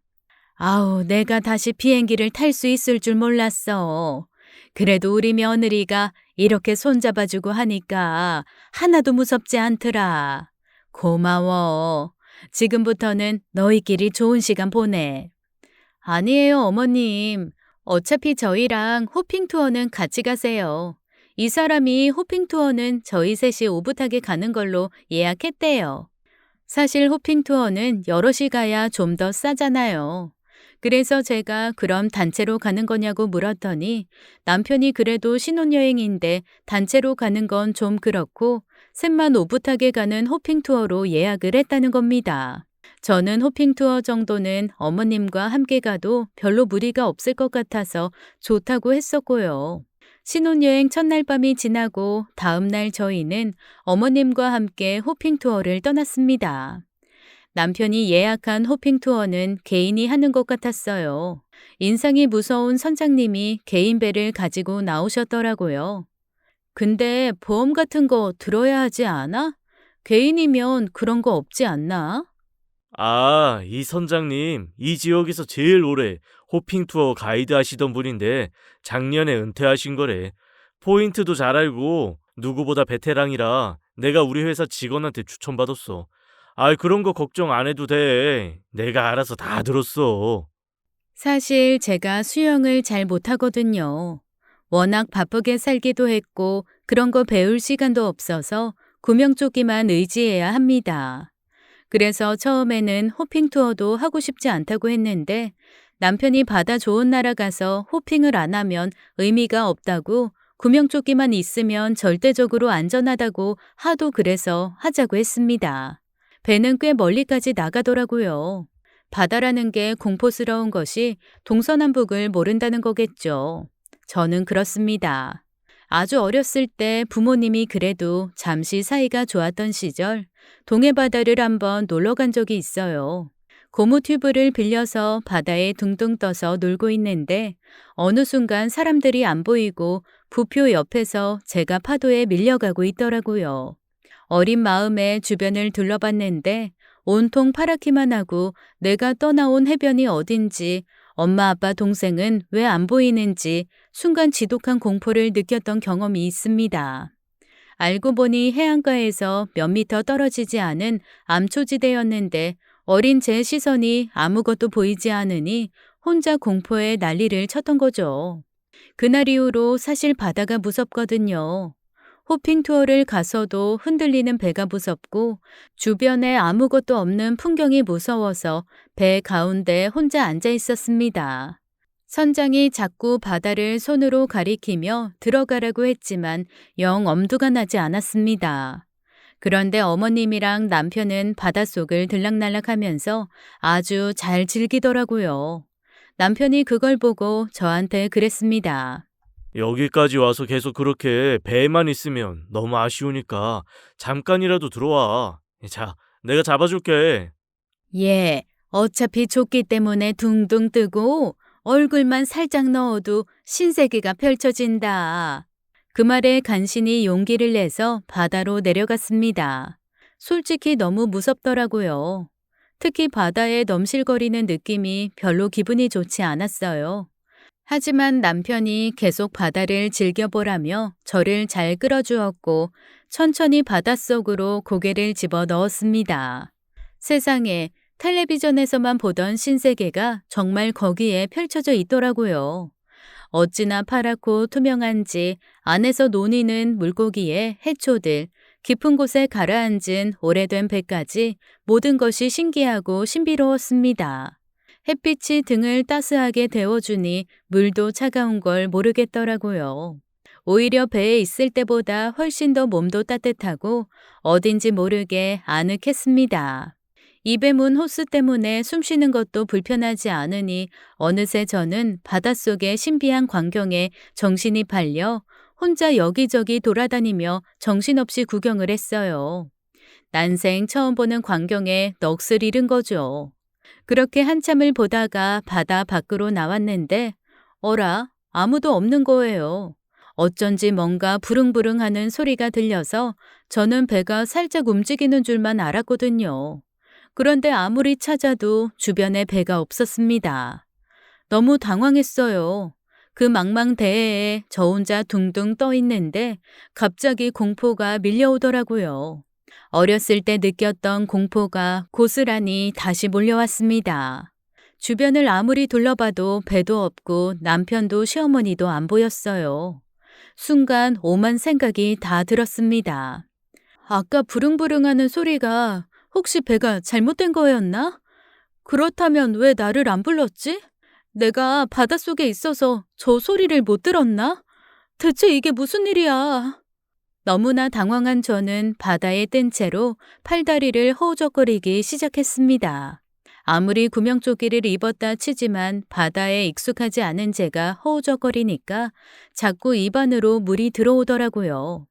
아우, 내가 다시 비행기를 탈 수 있을 줄 몰랐어. 그래도 우리 며느리가 이렇게 손잡아주고 하니까 하나도 무섭지 않더라. 고마워. 지금부터는 너희끼리 좋은 시간 보내. 아니에요, 어머님. 어차피 저희랑 호핑 투어는 같이 가세요. 이 사람이 호핑 투어는 저희 셋이 오붓하게 가는 걸로 예약했대요. 사실 호핑 투어는 여럿이 가야 좀 더 싸잖아요. 그래서 제가 그럼 단체로 가는 거냐고 물었더니 남편이 그래도 신혼여행인데 단체로 가는 건 좀 그렇고 셋만 오붓하게 가는 호핑 투어로 예약을 했다는 겁니다. 저는 호핑 투어 정도는 어머님과 함께 가도 별로 무리가 없을 것 같아서 좋다고 했었고요. 신혼여행 첫날 밤이 지나고 다음날 저희는 어머님과 함께 호핑 투어를 떠났습니다. 남편이 예약한 호핑 투어는 개인이 하는 것 같았어요. 인상이 무서운 선장님이 개인 배를 가지고 나오셨더라고요. 근데 보험 같은 거 들어야 하지 않아? 개인이면 그런 거 없지 않나? 아, 이 선장님, 이 지역에서 제일 오래 호핑 투어 가이드 하시던 분인데 작년에 은퇴하신 거래. 포인트도 잘 알고 누구보다 베테랑이라 내가 우리 회사 직원한테 추천받았어. 아, 그런 거 걱정 안 해도 돼. 내가 알아서 다 들었어. 사실 제가 수영을 잘 못하거든요. 워낙 바쁘게 살기도 했고 그런 거 배울 시간도 없어서 구명조끼만 의지해야 합니다. 그래서 처음에는 호핑 투어도 하고 싶지 않다고 했는데 남편이 바다 좋은 나라 가서 호핑을 안 하면 의미가 없다고 구명조끼만 있으면 절대적으로 안전하다고 하도 그래서 하자고 했습니다. 배는 꽤 멀리까지 나가더라고요. 바다라는 게 공포스러운 것이 동서남북을 모른다는 거겠죠. 저는 그렇습니다. 아주 어렸을 때 부모님이 그래도 잠시 사이가 좋았던 시절 동해 바다를 한번 놀러 간 적이 있어요. 고무 튜브를 빌려서 바다에 둥둥 떠서 놀고 있는데 어느 순간 사람들이 안 보이고 부표 옆에서 제가 파도에 밀려가고 있더라고요. 어린 마음에 주변을 둘러봤는데 온통 파랗기만 하고 내가 떠나온 해변이 어딘지 엄마 아빠 동생은 왜 안 보이는지 순간 지독한 공포를 느꼈던 경험이 있습니다. 알고 보니 해안가에서 몇 미터 떨어지지 않은 암초지대였는데 어린 제 시선이 아무것도 보이지 않으니 혼자 공포에 난리를 쳤던 거죠. 그날 이후로 사실 바다가 무섭거든요. 호핑 투어를 가서도 흔들리는 배가 무섭고 주변에 아무것도 없는 풍경이 무서워서 배 가운데 혼자 앉아 있었습니다. 선장이 자꾸 바다를 손으로 가리키며 들어가라고 했지만 영 엄두가 나지 않았습니다. 그런데 어머님이랑 남편은 바닷속을 들락날락하면서 아주 잘 즐기더라고요. 남편이 그걸 보고 저한테 그랬습니다. 여기까지 와서 계속 그렇게 배에만 있으면 너무 아쉬우니까 잠깐이라도 들어와. 자, 내가 잡아줄게. 예, 어차피 조끼 때문에 둥둥 뜨고 얼굴만 살짝 넣어도 신세계가 펼쳐진다. 그 말에 간신히 용기를 내서 바다로 내려갔습니다. 솔직히 너무 무섭더라고요. 특히 바다에 넘실거리는 느낌이 별로 기분이 좋지 않았어요. 하지만 남편이 계속 바다를 즐겨보라며 저를 잘 끌어주었고 천천히 바닷속으로 고개를 집어 넣었습니다. 세상에 텔레비전에서만 보던 신세계가 정말 거기에 펼쳐져 있더라고요. 어찌나 파랗고 투명한지 안에서 논이는 물고기에 해초들, 깊은 곳에 가라앉은 오래된 배까지 모든 것이 신기하고 신비로웠습니다. 햇빛이 등을 따스하게 데워주니 물도 차가운 걸 모르겠더라고요. 오히려 배에 있을 때보다 훨씬 더 몸도 따뜻하고 어딘지 모르게 아늑했습니다. 입에 문 호스 때문에 숨 쉬는 것도 불편하지 않으니 어느새 저는 바닷속의 신비한 광경에 정신이 팔려 혼자 여기저기 돌아다니며 정신없이 구경을 했어요. 난생 처음 보는 광경에 넋을 잃은 거죠. 그렇게 한참을 보다가 바다 밖으로 나왔는데 어라, 아무도 없는 거예요. 어쩐지 뭔가 부릉부릉 하는 소리가 들려서 저는 배가 살짝 움직이는 줄만 알았거든요. 그런데 아무리 찾아도 주변에 배가 없었습니다. 너무 당황했어요. 그 망망대해에 저 혼자 둥둥 떠 있는데 갑자기 공포가 밀려오더라고요. 어렸을 때 느꼈던 공포가 고스란히 다시 몰려왔습니다. 주변을 아무리 둘러봐도 배도 없고 남편도 시어머니도 안 보였어요. 순간 오만 생각이 다 들었습니다. 아까 부릉부릉하는 소리가 혹시 배가 잘못된 거였나? 그렇다면 왜 나를 안 불렀지? 내가 바닷속에 있어서 저 소리를 못 들었나? 대체 이게 무슨 일이야? 너무나 당황한 저는 바다에 뜬 채로 팔다리를 허우적거리기 시작했습니다. 아무리 구명조끼를 입었다 치지만 바다에 익숙하지 않은 제가 허우적거리니까 자꾸 입 안으로 물이 들어오더라고요.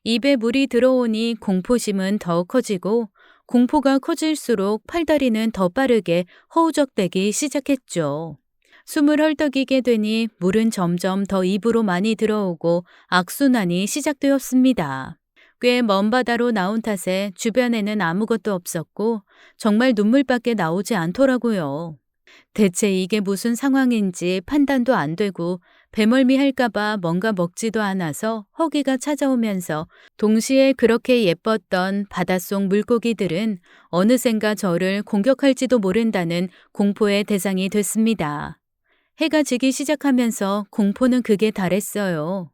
입에 물이 들어오니 공포심은 더 커지고 공포가 커질수록 팔다리는 더 빠르게 허우적대기 시작했죠. 숨을 헐떡이게 되니 물은 점점 더 입으로 많이 들어오고 악순환이 시작되었습니다. 꽤 먼 바다로 나온 탓에 주변에는 아무것도 없었고 정말 눈물밖에 나오지 않더라고요. 대체 이게 무슨 상황인지 판단도 안 되고 배멀미할까봐 뭔가 먹지도 않아서 허기가 찾아오면서 동시에 그렇게 예뻤던 바닷속 물고기들은 어느샌가 저를 공격할지도 모른다는 공포의 대상이 됐습니다. 해가 지기 시작하면서 공포는 극에 달했어요.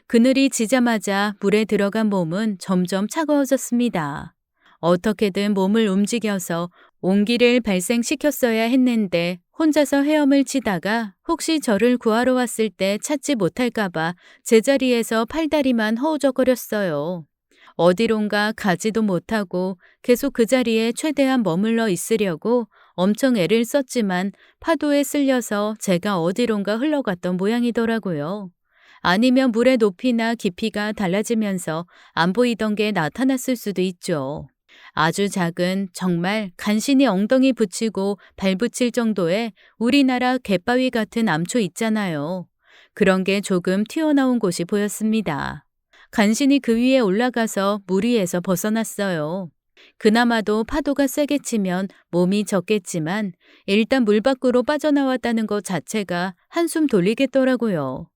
그늘이 지자마자 물에 들어간 몸은 점점 차가워졌습니다. 어떻게든 몸을 움직여서 온기를 발생시켰어야 했는데 혼자서 헤엄을 치다가 혹시 저를 구하러 왔을 때 찾지 못할까봐 제자리에서 팔다리만 허우적거렸어요. 어디론가 가지도 못하고 계속 그 자리에 최대한 머물러 있으려고 엄청 애를 썼지만 파도에 쓸려서 제가 어디론가 흘러갔던 모양이더라고요. 아니면 물의 높이나 깊이가 달라지면서 안 보이던 게 나타났을 수도 있죠. 아주 작은 정말 간신히 엉덩이 붙이고 발 붙일 정도의 우리나라 갯바위 같은 암초 있잖아요. 그런 게 조금 튀어나온 곳이 보였습니다. 간신히 그 위에 올라가서 물 위에서 벗어났어요. 그나마도 파도가 세게 치면 몸이 젖겠지만 일단 물 밖으로 빠져나왔다는 것 자체가 한숨 돌리겠더라고요.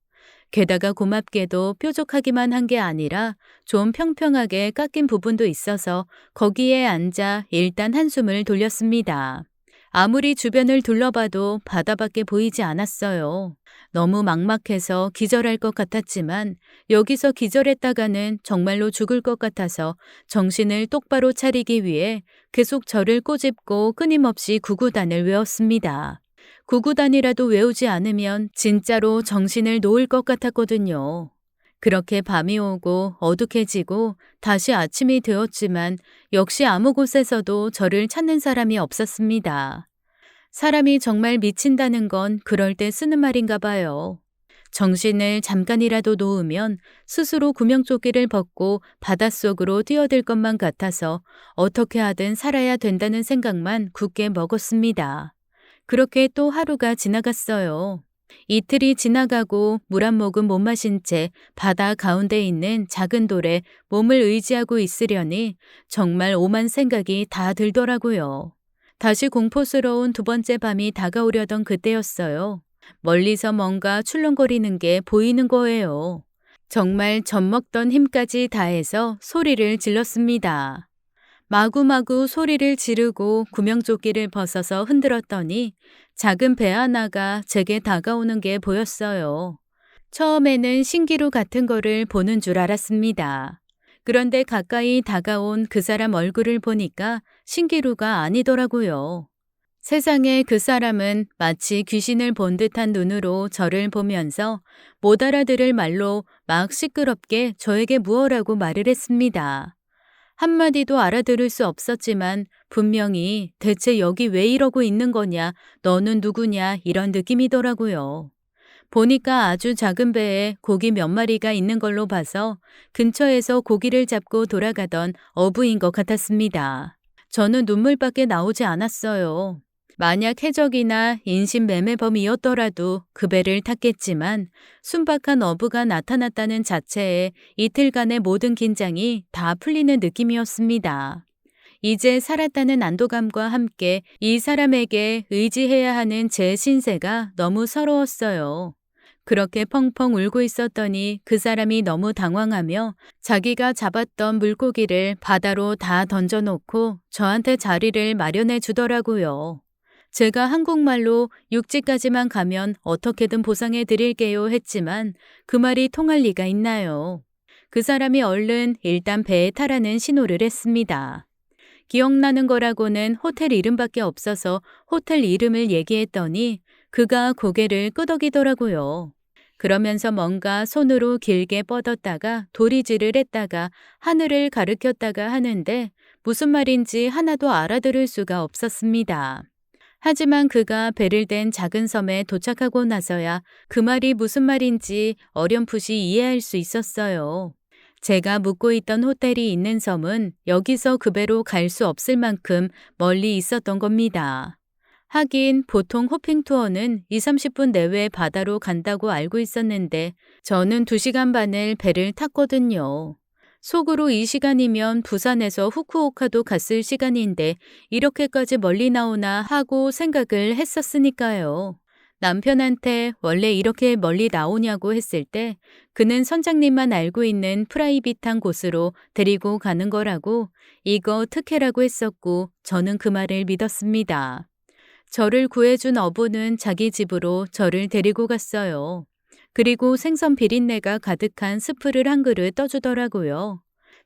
게다가 고맙게도 뾰족하기만 한 게 아니라 좀 평평하게 깎인 부분도 있어서 거기에 앉아 일단 한숨을 돌렸습니다. 아무리 주변을 둘러봐도 바다밖에 보이지 않았어요. 너무 막막해서 기절할 것 같았지만 여기서 기절했다가는 정말로 죽을 것 같아서 정신을 똑바로 차리기 위해 계속 저를 꼬집고 끊임없이 구구단을 외웠습니다. 구구단이라도 외우지 않으면 진짜로 정신을 놓을 것 같았거든요. 그렇게 밤이 오고 어둑해지고 다시 아침이 되었지만 역시 아무 곳에서도 저를 찾는 사람이 없었습니다. 사람이 정말 미친다는 건 그럴 때 쓰는 말인가 봐요. 정신을 잠깐이라도 놓으면 스스로 구명조끼를 벗고 바닷속으로 뛰어들 것만 같아서 어떻게 하든 살아야 된다는 생각만 굳게 먹었습니다. 그렇게 또 하루가 지나갔어요. 이틀이 지나가고 물 한 모금 못 마신 채 바다 가운데 있는 작은 돌에 몸을 의지하고 있으려니 정말 오만 생각이 다 들더라고요. 다시 공포스러운 두 번째 밤이 다가오려던 그때였어요. 멀리서 뭔가 출렁거리는 게 보이는 거예요. 정말 젖먹던 힘까지 다해서 소리를 질렀습니다. 마구마구 소리를 지르고 구명조끼를 벗어서 흔들었더니 작은 배 하나가 제게 다가오는 게 보였어요. 처음에는 신기루 같은 거를 보는 줄 알았습니다. 그런데 가까이 다가온 그 사람 얼굴을 보니까 신기루가 아니더라고요. 세상에 그 사람은 마치 귀신을 본 듯한 눈으로 저를 보면서 못 알아들을 말로 막 시끄럽게 저에게 무어라고 말을 했습니다. 한마디도 알아들을 수 없었지만 분명히 대체 여기 왜 이러고 있는 거냐, 너는 누구냐 이런 느낌이더라고요. 보니까 아주 작은 배에 고기 몇 마리가 있는 걸로 봐서 근처에서 고기를 잡고 돌아가던 어부인 것 같았습니다. 저는 눈물밖에 나오지 않았어요. 만약 해적이나 인신매매범이었더라도 그 배를 탔겠지만 순박한 어부가 나타났다는 자체에 이틀간의 모든 긴장이 다 풀리는 느낌이었습니다. 이제 살았다는 안도감과 함께 이 사람에게 의지해야 하는 제 신세가 너무 서러웠어요. 그렇게 펑펑 울고 있었더니 그 사람이 너무 당황하며 자기가 잡았던 물고기를 바다로 다 던져놓고 저한테 자리를 마련해 주더라고요. 제가 한국말로 육지까지만 가면 어떻게든 보상해 드릴게요 했지만 그 말이 통할 리가 있나요? 그 사람이 얼른 일단 배에 타라는 신호를 했습니다. 기억나는 거라고는 호텔 이름밖에 없어서 호텔 이름을 얘기했더니 그가 고개를 끄덕이더라고요. 그러면서 뭔가 손으로 길게 뻗었다가 도리질을 했다가 하늘을 가리켰다가 하는데 무슨 말인지 하나도 알아들을 수가 없었습니다. 하지만 그가 배를 댄 작은 섬에 도착하고 나서야 그 말이 무슨 말인지 어렴풋이 이해할 수 있었어요. 제가 묵고 있던 호텔이 있는 섬은 여기서 그 배로 갈 수 없을 만큼 멀리 있었던 겁니다. 하긴 보통 호핑 투어는 2, 30분 내외 바다로 간다고 알고 있었는데 저는 2시간 반을 배를 탔거든요. 속으로 이 시간이면 부산에서 후쿠오카도 갔을 시간인데 이렇게까지 멀리 나오나 하고 생각을 했었으니까요. 남편한테 원래 이렇게 멀리 나오냐고 했을 때 그는 선장님만 알고 있는 프라이빗한 곳으로 데리고 가는 거라고 이거 특혜라고 했었고 저는 그 말을 믿었습니다. 저를 구해준 어부는 자기 집으로 저를 데리고 갔어요. 그리고 생선 비린내가 가득한 스프를 한 그릇 떠주더라고요.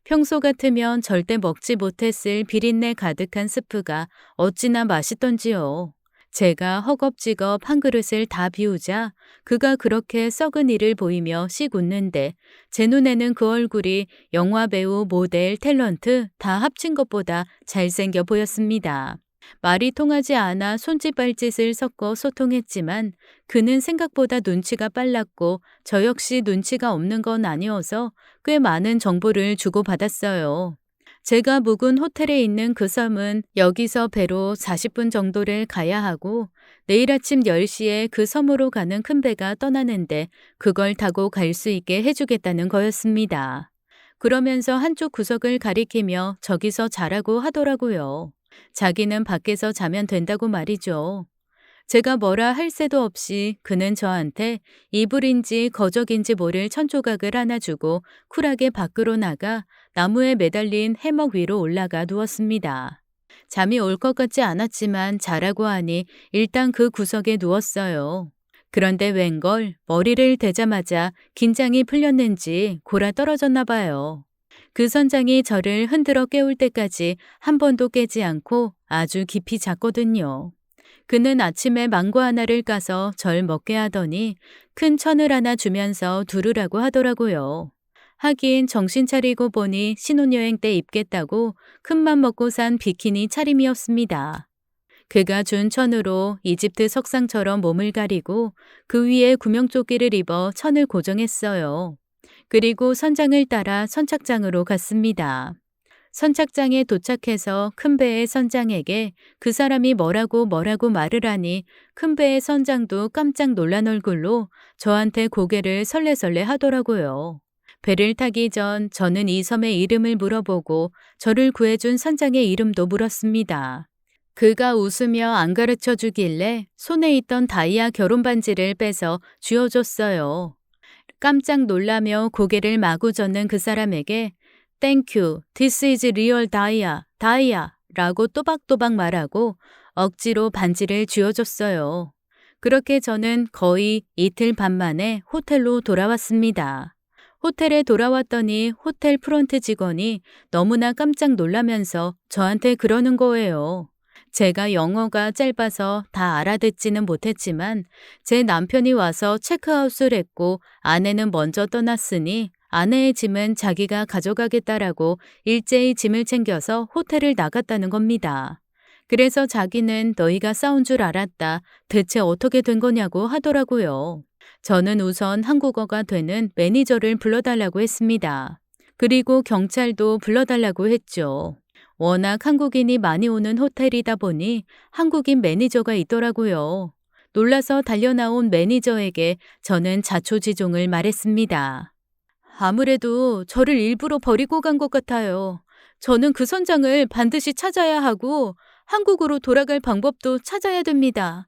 평소 같으면 절대 먹지 못했을 비린내 가득한 스프가 어찌나 맛있던지요. 제가 허겁지겁 한 그릇을 다 비우자 그가 그렇게 썩은 이를 보이며 씩 웃는데 제 눈에는 그 얼굴이 영화배우, 모델, 탤런트 다 합친 것보다 잘생겨 보였습니다. 말이 통하지 않아 손짓발짓을 섞어 소통했지만 그는 생각보다 눈치가 빨랐고 저 역시 눈치가 없는 건 아니어서 꽤 많은 정보를 주고받았어요. 제가 묵은 호텔에 있는 그 섬은 여기서 배로 40분 정도를 가야 하고 내일 아침 10시에 그 섬으로 가는 큰 배가 떠나는데 그걸 타고 갈 수 있게 해주겠다는 거였습니다. 그러면서 한쪽 구석을 가리키며 저기서 자라고 하더라고요. 자기는 밖에서 자면 된다고 말이죠. 제가 뭐라 할 새도 없이 그는 저한테 이불인지 거적인지 모를 천조각을 하나 주고 쿨하게 밖으로 나가 나무에 매달린 해먹 위로 올라가 누웠습니다. 잠이 올 것 같지 않았지만 자라고 하니 일단 그 구석에 누웠어요. 그런데 웬걸 머리를 대자마자 긴장이 풀렸는지 골아 떨어졌나 봐요. 그 선장이 저를 흔들어 깨울 때까지 한 번도 깨지 않고 아주 깊이 잤거든요. 그는 아침에 망고 하나를 까서 절 먹게 하더니 큰 천을 하나 주면서 두르라고 하더라고요. 하긴 정신 차리고 보니 신혼여행 때 입겠다고 큰맘 먹고 산 비키니 차림이었습니다. 그가 준 천으로 이집트 석상처럼 몸을 가리고 그 위에 구명조끼를 입어 천을 고정했어요. 그리고 선장을 따라 선착장으로 갔습니다. 선착장에 도착해서 큰 배의 선장에게 그 사람이 뭐라고 말을 하니 큰 배의 선장도 깜짝 놀란 얼굴로 저한테 고개를 설레설레 하더라고요. 배를 타기 전 저는 이 섬의 이름을 물어보고 저를 구해준 선장의 이름도 물었습니다. 그가 웃으며 안 가르쳐 주길래 손에 있던 다이아 결혼 반지를 빼서 쥐어줬어요. 깜짝 놀라며 고개를 마구 젓는 그 사람에게 Thank you, this is real 다이아 라고 또박또박 말하고 억지로 반지를 쥐어줬어요. 그렇게 저는 거의 이틀 반 만에 호텔로 돌아왔습니다. 호텔에 돌아왔더니 호텔 프런트 직원이 너무나 깜짝 놀라면서 저한테 그러는 거예요. 제가 영어가 짧아서 다 알아듣지는 못했지만 제 남편이 와서 체크아웃을 했고 아내는 먼저 떠났으니 아내의 짐은 자기가 가져가겠다라고 일제히 짐을 챙겨서 호텔을 나갔다는 겁니다. 그래서 자기는 너희가 싸운 줄 알았다. 대체 어떻게 된 거냐고 하더라고요. 저는 우선 한국어가 되는 매니저를 불러달라고 했습니다. 그리고 경찰도 불러달라고 했죠. 워낙 한국인이 많이 오는 호텔이다 보니 한국인 매니저가 있더라고요. 놀라서 달려나온 매니저에게 저는 자초지종을 말했습니다. 아무래도 저를 일부러 버리고 간 것 같아요. 저는 그 선장을 반드시 찾아야 하고 한국으로 돌아갈 방법도 찾아야 됩니다.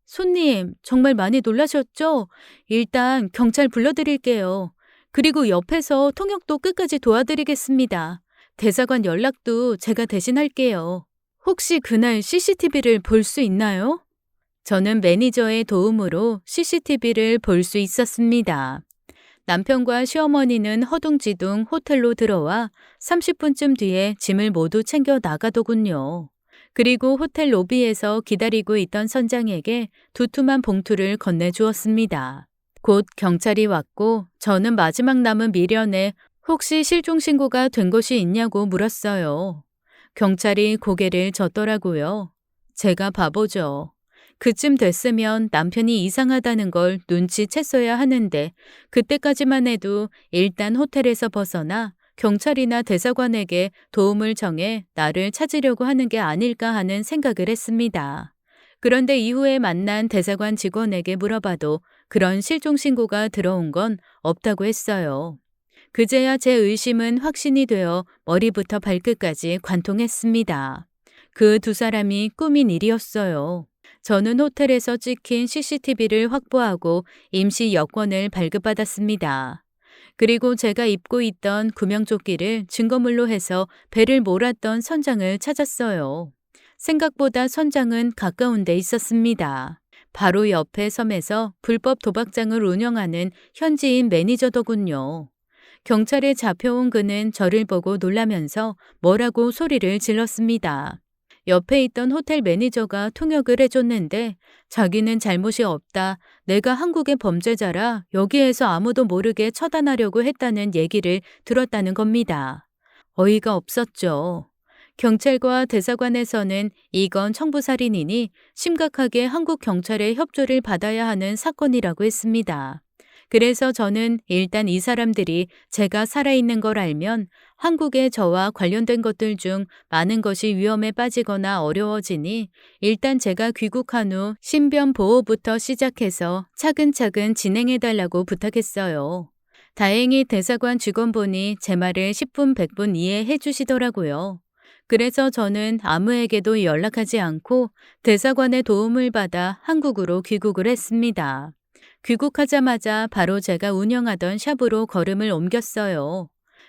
손님, 정말 많이 놀라셨죠? 일단 경찰 불러드릴게요. 그리고 옆에서 통역도 끝까지 도와드리겠습니다. 대사관 연락도 제가 대신할게요. 혹시 그날 CCTV를 볼 수 있나요? 저는 매니저의 도움으로 CCTV를 볼 수 있었습니다. 남편과 시어머니는 허둥지둥 호텔로 들어와 30분쯤 뒤에 짐을 모두 챙겨 나가더군요. 그리고 호텔 로비에서 기다리고 있던 선장에게 두툼한 봉투를 건네주었습니다. 곧 경찰이 왔고 저는 마지막 남은 미련에 혹시 실종 신고가 된 것이 있냐고 물었어요. 경찰이 고개를 젓더라고요. 제가 바보죠. 그쯤 됐으면 남편이 이상하다는 걸 눈치챘어야 하는데 그때까지만 해도 일단 호텔에서 벗어나 경찰이나 대사관에게 도움을 청해 나를 찾으려고 하는 게 아닐까 하는 생각을 했습니다. 그런데 이후에 만난 대사관 직원에게 물어봐도 그런 실종 신고가 들어온 건 없다고 했어요. 그제야 제 의심은 확신이 되어 머리부터 발끝까지 관통했습니다. 그 두 사람이 꾸민 일이었어요. 저는 호텔에서 찍힌 CCTV를 확보하고 임시 여권을 발급받았습니다. 그리고 제가 입고 있던 구명조끼를 증거물로 해서 배를 몰았던 선장을 찾았어요. 생각보다 선장은 가까운 데 있었습니다. 바로 옆에 섬에서 불법 도박장을 운영하는 현지인 매니저더군요. 경찰에 잡혀온 그는 저를 보고 놀라면서 뭐라고 소리를 질렀습니다. 옆에 있던 호텔 매니저가 통역을 해줬는데 자기는 잘못이 없다. 내가 한국의 범죄자라 여기에서 아무도 모르게 처단하려고 했다는 얘기를 들었다는 겁니다. 어이가 없었죠. 경찰과 대사관에서는 이건 청부살인이니 심각하게 한국 경찰의 협조를 받아야 하는 사건이라고 했습니다. 그래서 저는 일단 이 사람들이 제가 살아있는 걸 알면 한국에 저와 관련된 것들 중 많은 것이 위험에 빠지거나 어려워지니 일단 제가 귀국한 후 신변 보호부터 시작해서 차근차근 진행해달라고 부탁했어요. 다행히 대사관 직원분이 제 말을 10분 100분 이해해 주시더라고요. 그래서 저는 아무에게도 연락하지 않고 대사관의 도움을 받아 한국으로 귀국을 했습니다. 귀국하자마자 바로 제가 운영하던 샵으로 걸음을 옮겼어요.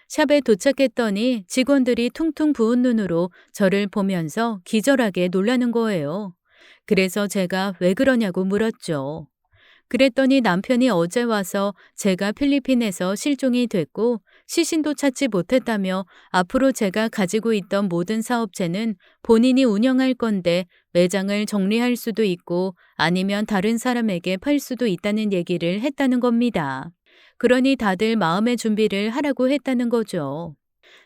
샵에 도착했더니 직원들이 퉁퉁 부은 눈으로 저를 보면서 기절하게 놀라는 거예요. 그래서 제가 왜 그러냐고 물었죠. 그랬더니 남편이 어제 와서 제가 필리핀에서 실종이 됐고 시신도 찾지 못했다며 앞으로 제가 가지고 있던 모든 사업체는 본인이 운영할 건데 매장을 정리할 수도 있고 아니면 다른 사람에게 팔 수도 있다는 얘기를 했다는 겁니다. 그러니 다들 마음의 준비를 하라고 했다는 거죠.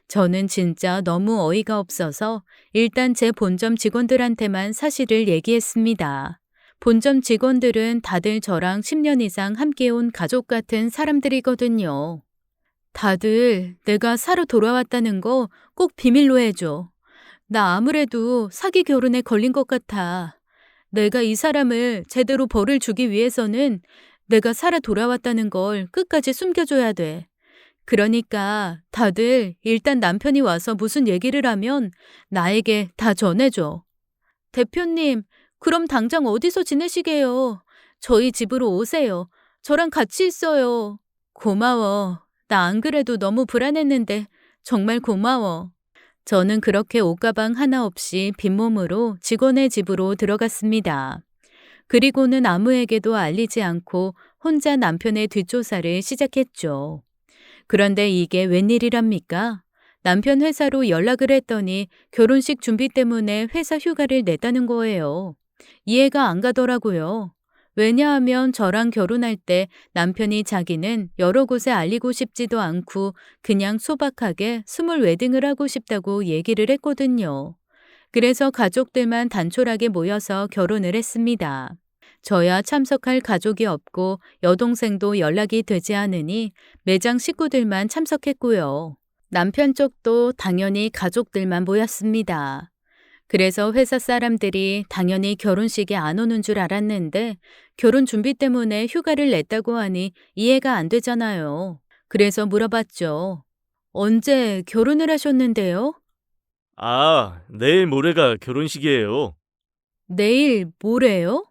저는 진짜 너무 어이가 없어서 일단 제 본점 직원들한테만 사실을 얘기했습니다. 본점 직원들은 다들 저랑 10년 이상 함께 온 가족 같은 사람들이거든요. 다들 내가 사러 돌아왔다는 거 꼭 비밀로 해줘. 나 아무래도 사기 결혼에 걸린 것 같아. 내가 이 사람을 제대로 벌을 주기 위해서는 내가 살아 돌아왔다는 걸 끝까지 숨겨줘야 돼. 그러니까 다들 일단 남편이 와서 무슨 얘기를 하면 나에게 다 전해줘. 대표님, 그럼 당장 어디서 지내시게요? 저희 집으로 오세요. 저랑 같이 있어요. 고마워. 나 안 그래도 너무 불안했는데 정말 고마워. 저는 그렇게 옷가방 하나 없이 빈몸으로 직원의 집으로 들어갔습니다. 그리고는 아무에게도 알리지 않고 혼자 남편의 뒷조사를 시작했죠. 그런데 이게 웬일이랍니까? 남편 회사로 연락을 했더니 결혼식 준비 때문에 회사 휴가를 냈다는 거예요. 이해가 안 가더라고요. 왜냐하면 저랑 결혼할 때 남편이 자기는 여러 곳에 알리고 싶지도 않고 그냥 소박하게 스몰 웨딩을 하고 싶다고 얘기를 했거든요. 그래서 가족들만 단촐하게 모여서 결혼을 했습니다. 저야 참석할 가족이 없고 여동생도 연락이 되지 않으니 매장 식구들만 참석했고요. 남편 쪽도 당연히 가족들만 모였습니다. 그래서 회사 사람들이 당연히 결혼식에 안 오는 줄 알았는데 결혼 준비 때문에 휴가를 냈다고 하니 이해가 안 되잖아요. 그래서 물어봤죠. 언제 결혼을 하셨는데요? 아, 내일 모레가 결혼식이에요. 내일 모레요?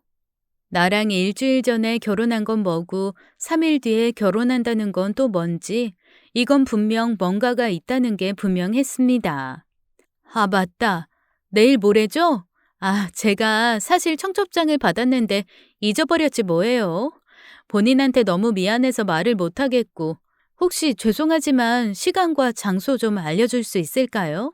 나랑 일주일 전에 결혼한 건 뭐고 3일 뒤에 결혼한다는 건 또 뭔지 이건 분명 뭔가가 있다는 게 분명했습니다. 아, 맞다. 내일 모레죠? 아, 제가 사실 청첩장을 받았는데 잊어버렸지 뭐예요. 본인한테 너무 미안해서 말을 못하겠고 혹시 죄송하지만 시간과 장소 좀 알려줄 수 있을까요?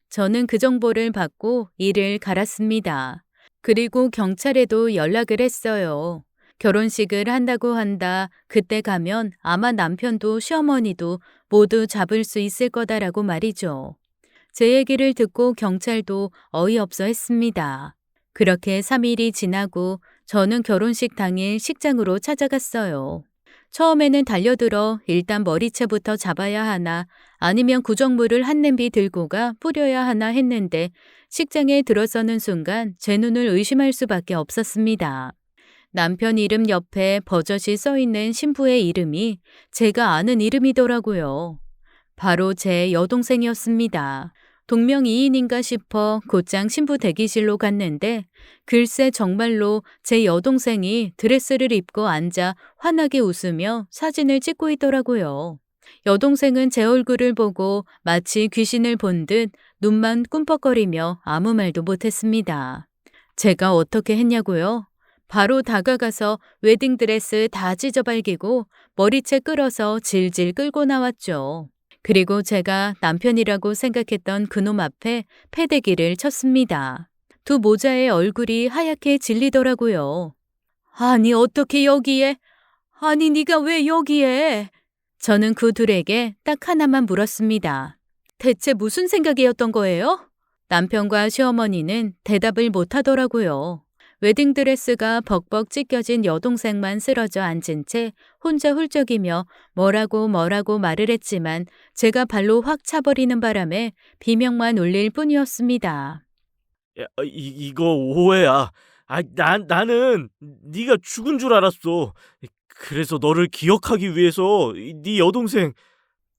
저는 그 정보를 받고 이를 갈았습니다. 그리고 경찰에도 연락을 했어요. 결혼식을 한다고 한다. 그때 가면 아마 남편도 시어머니도 모두 잡을 수 있을 거다라고 말이죠. 제 얘기를 듣고 경찰도 어이없어 했습니다. 그렇게 3일이 지나고 저는 결혼식 당일 식장으로 찾아갔어요. 처음에는 달려들어 일단 머리채부터 잡아야 하나 아니면 구정물을 한 냄비 들고 가 뿌려야 하나 했는데 식장에 들어서는 순간 제 눈을 의심할 수밖에 없었습니다. 남편 이름 옆에 버젓이 써 있는 신부의 이름이 제가 아는 이름이더라고요. 바로 제 여동생이었습니다. 동명이인인가 싶어 곧장 신부 대기실로 갔는데 글쎄 정말로 제 여동생이 드레스를 입고 앉아 환하게 웃으며 사진을 찍고 있더라고요. 여동생은 제 얼굴을 보고 마치 귀신을 본 듯 눈만 꿈뻑거리며 아무 말도 못했습니다. 제가 어떻게 했냐고요? 바로 다가가서 웨딩드레스 다 찢어발기고 머리채 끌어서 질질 끌고 나왔죠. 그리고 제가 남편이라고 생각했던 그놈 앞에 패대기를 쳤습니다. 두 모자의 얼굴이 하얗게 질리더라고요. 아니 어떻게 여기에? 아니 네가 왜 여기에? 저는 그 둘에게 딱 하나만 물었습니다. 대체 무슨 생각이었던 거예요? 남편과 시어머니는 대답을 못 하더라고요. 웨딩드레스가 벅벅 찢겨진 여동생만 쓰러져 앉은 채 혼자 훌쩍이며 뭐라고 말을 했지만 제가 발로 확 차버리는 바람에 비명만 울릴 뿐이었습니다. 야, 이거 오해야. 나는 네가 죽은 줄 알았어. 그래서 너를 기억하기 위해서 네 여동생.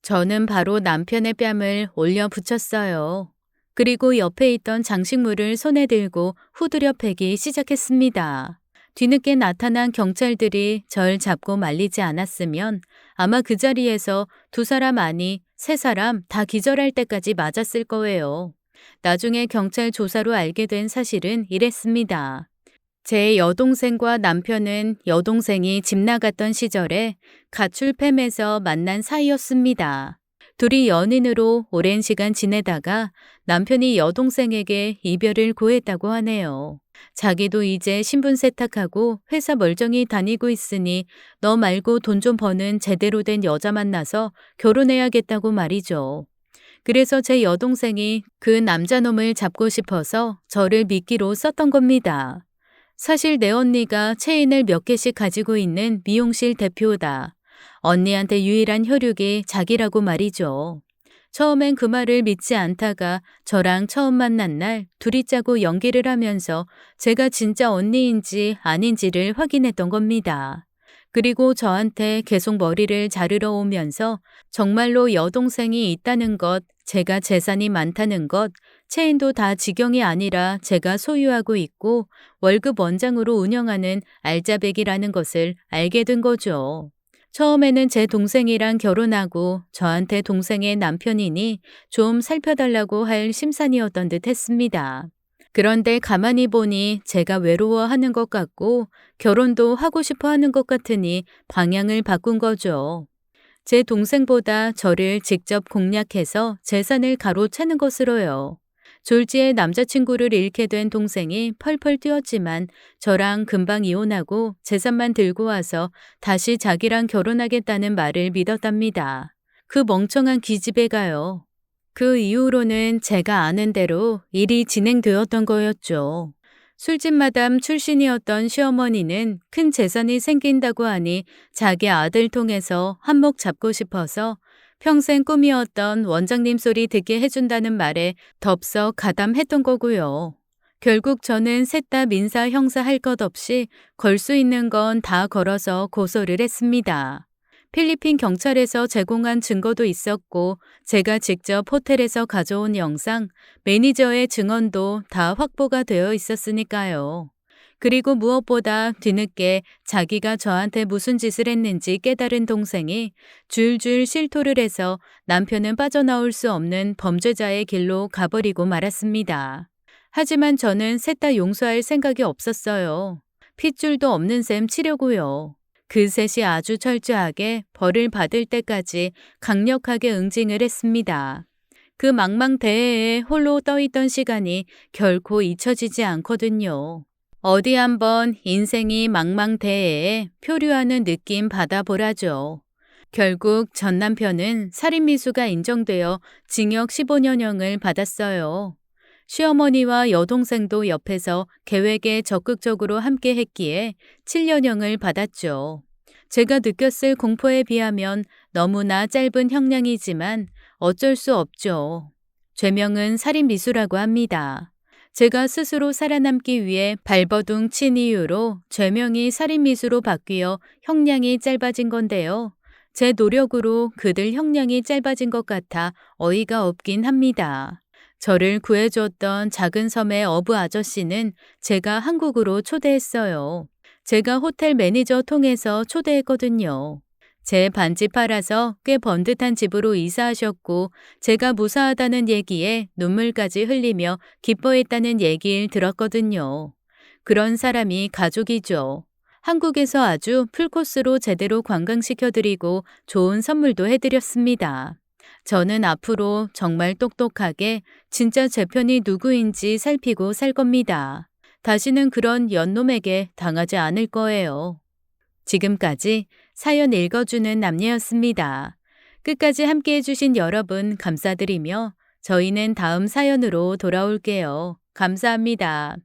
저는 바로 남편의 뺨을 올려 붙였어요. 그리고 옆에 있던 장식물을 손에 들고 후드려 패기 시작했습니다. 뒤늦게 나타난 경찰들이 절 잡고 말리지 않았으면 아마 그 자리에서 두 사람 아니 세 사람 다 기절할 때까지 맞았을 거예요. 나중에 경찰 조사로 알게 된 사실은 이랬습니다. 제 여동생과 남편은 여동생이 집 나갔던 시절에 가출팸에서 만난 사이였습니다. 둘이 연인으로 오랜 시간 지내다가 남편이 여동생에게 이별을 고했다고 하네요. 자기도 이제 신분 세탁하고 회사 멀쩡히 다니고 있으니 너 말고 돈 좀 버는 제대로 된 여자 만나서 결혼해야겠다고 말이죠. 그래서 제 여동생이 그 남자놈을 잡고 싶어서 저를 미끼로 썼던 겁니다. 사실 내 언니가 체인을 몇 개씩 가지고 있는 미용실 대표다. 언니한테 유일한 혈육이 자기라고 말이죠. 처음엔 그 말을 믿지 않다가 저랑 처음 만난 날 둘이 짜고 연기를 하면서 제가 진짜 언니인지 아닌지를 확인했던 겁니다. 그리고 저한테 계속 머리를 자르러 오면서 정말로 여동생이 있다는 것, 제가 재산이 많다는 것, 체인도 다 직영이 아니라 제가 소유하고 있고 월급 원장으로 운영하는 알짜배기라는 것을 알게 된 거죠. 처음에는 제 동생이랑 결혼하고 저한테 동생의 남편이니 좀 살펴달라고 할 심산이었던 듯 했습니다. 그런데 가만히 보니 제가 외로워하는 것 같고 결혼도 하고 싶어 하는 것 같으니 방향을 바꾼 거죠. 제 동생보다 저를 직접 공략해서 재산을 가로채는 것으로요. 졸지에 남자친구를 잃게 된 동생이 펄펄 뛰었지만 저랑 금방 이혼하고 재산만 들고 와서 다시 자기랑 결혼하겠다는 말을 믿었답니다. 그 멍청한 기집애가요. 그 이후로는 제가 아는 대로 일이 진행되었던 거였죠. 술집 마담 출신이었던 시어머니는 큰 재산이 생긴다고 하니 자기 아들 통해서 한몫 잡고 싶어서 평생 꿈이었던 원장님 소리 듣게 해준다는 말에 덥석 가담했던 거고요. 결국 저는 셋 다 민사 형사 할 것 없이 걸 수 있는 건 다 걸어서 고소를 했습니다. 필리핀 경찰에서 제공한 증거도 있었고 제가 직접 호텔에서 가져온 영상, 매니저의 증언도 다 확보가 되어 있었으니까요. 그리고 무엇보다 뒤늦게 자기가 저한테 무슨 짓을 했는지 깨달은 동생이 줄줄 실토를 해서 남편은 빠져나올 수 없는 범죄자의 길로 가버리고 말았습니다. 하지만 저는 셋 다 용서할 생각이 없었어요. 핏줄도 없는 셈 치려고요. 그 셋이 아주 철저하게 벌을 받을 때까지 강력하게 응징을 했습니다. 그 망망대해에 홀로 떠있던 시간이 결코 잊혀지지 않거든요. 어디 한번 인생이 망망대해에 표류하는 느낌 받아보라죠. 결국 전 남편은 살인미수가 인정되어 징역 15년형을 받았어요. 시어머니와 여동생도 옆에서 계획에 적극적으로 함께 했기에 7년형을 받았죠. 제가 느꼈을 공포에 비하면 너무나 짧은 형량이지만 어쩔 수 없죠. 죄명은 살인미수라고 합니다. 제가 스스로 살아남기 위해 발버둥 친 이유로 죄명이 살인미수로 바뀌어 형량이 짧아진 건데요. 제 노력으로 그들 형량이 짧아진 것 같아 어이가 없긴 합니다. 저를 구해줬던 작은 섬의 어부 아저씨는 제가 한국으로 초대했어요. 제가 호텔 매니저 통해서 초대했거든요. 제 반지 팔아서 꽤 번듯한 집으로 이사하셨고 제가 무사하다는 얘기에 눈물까지 흘리며 기뻐했다는 얘기를 들었거든요. 그런 사람이 가족이죠. 한국에서 아주 풀코스로 제대로 관광시켜드리고 좋은 선물도 해드렸습니다. 저는 앞으로 정말 똑똑하게 진짜 제 편이 누구인지 살피고 살 겁니다. 다시는 그런 연놈에게 당하지 않을 거예요. 지금까지 사연 읽어주는 남녀였습니다. 끝까지 함께 해주신 여러분 감사드리며 저희는 다음 사연으로 돌아올게요. 감사합니다.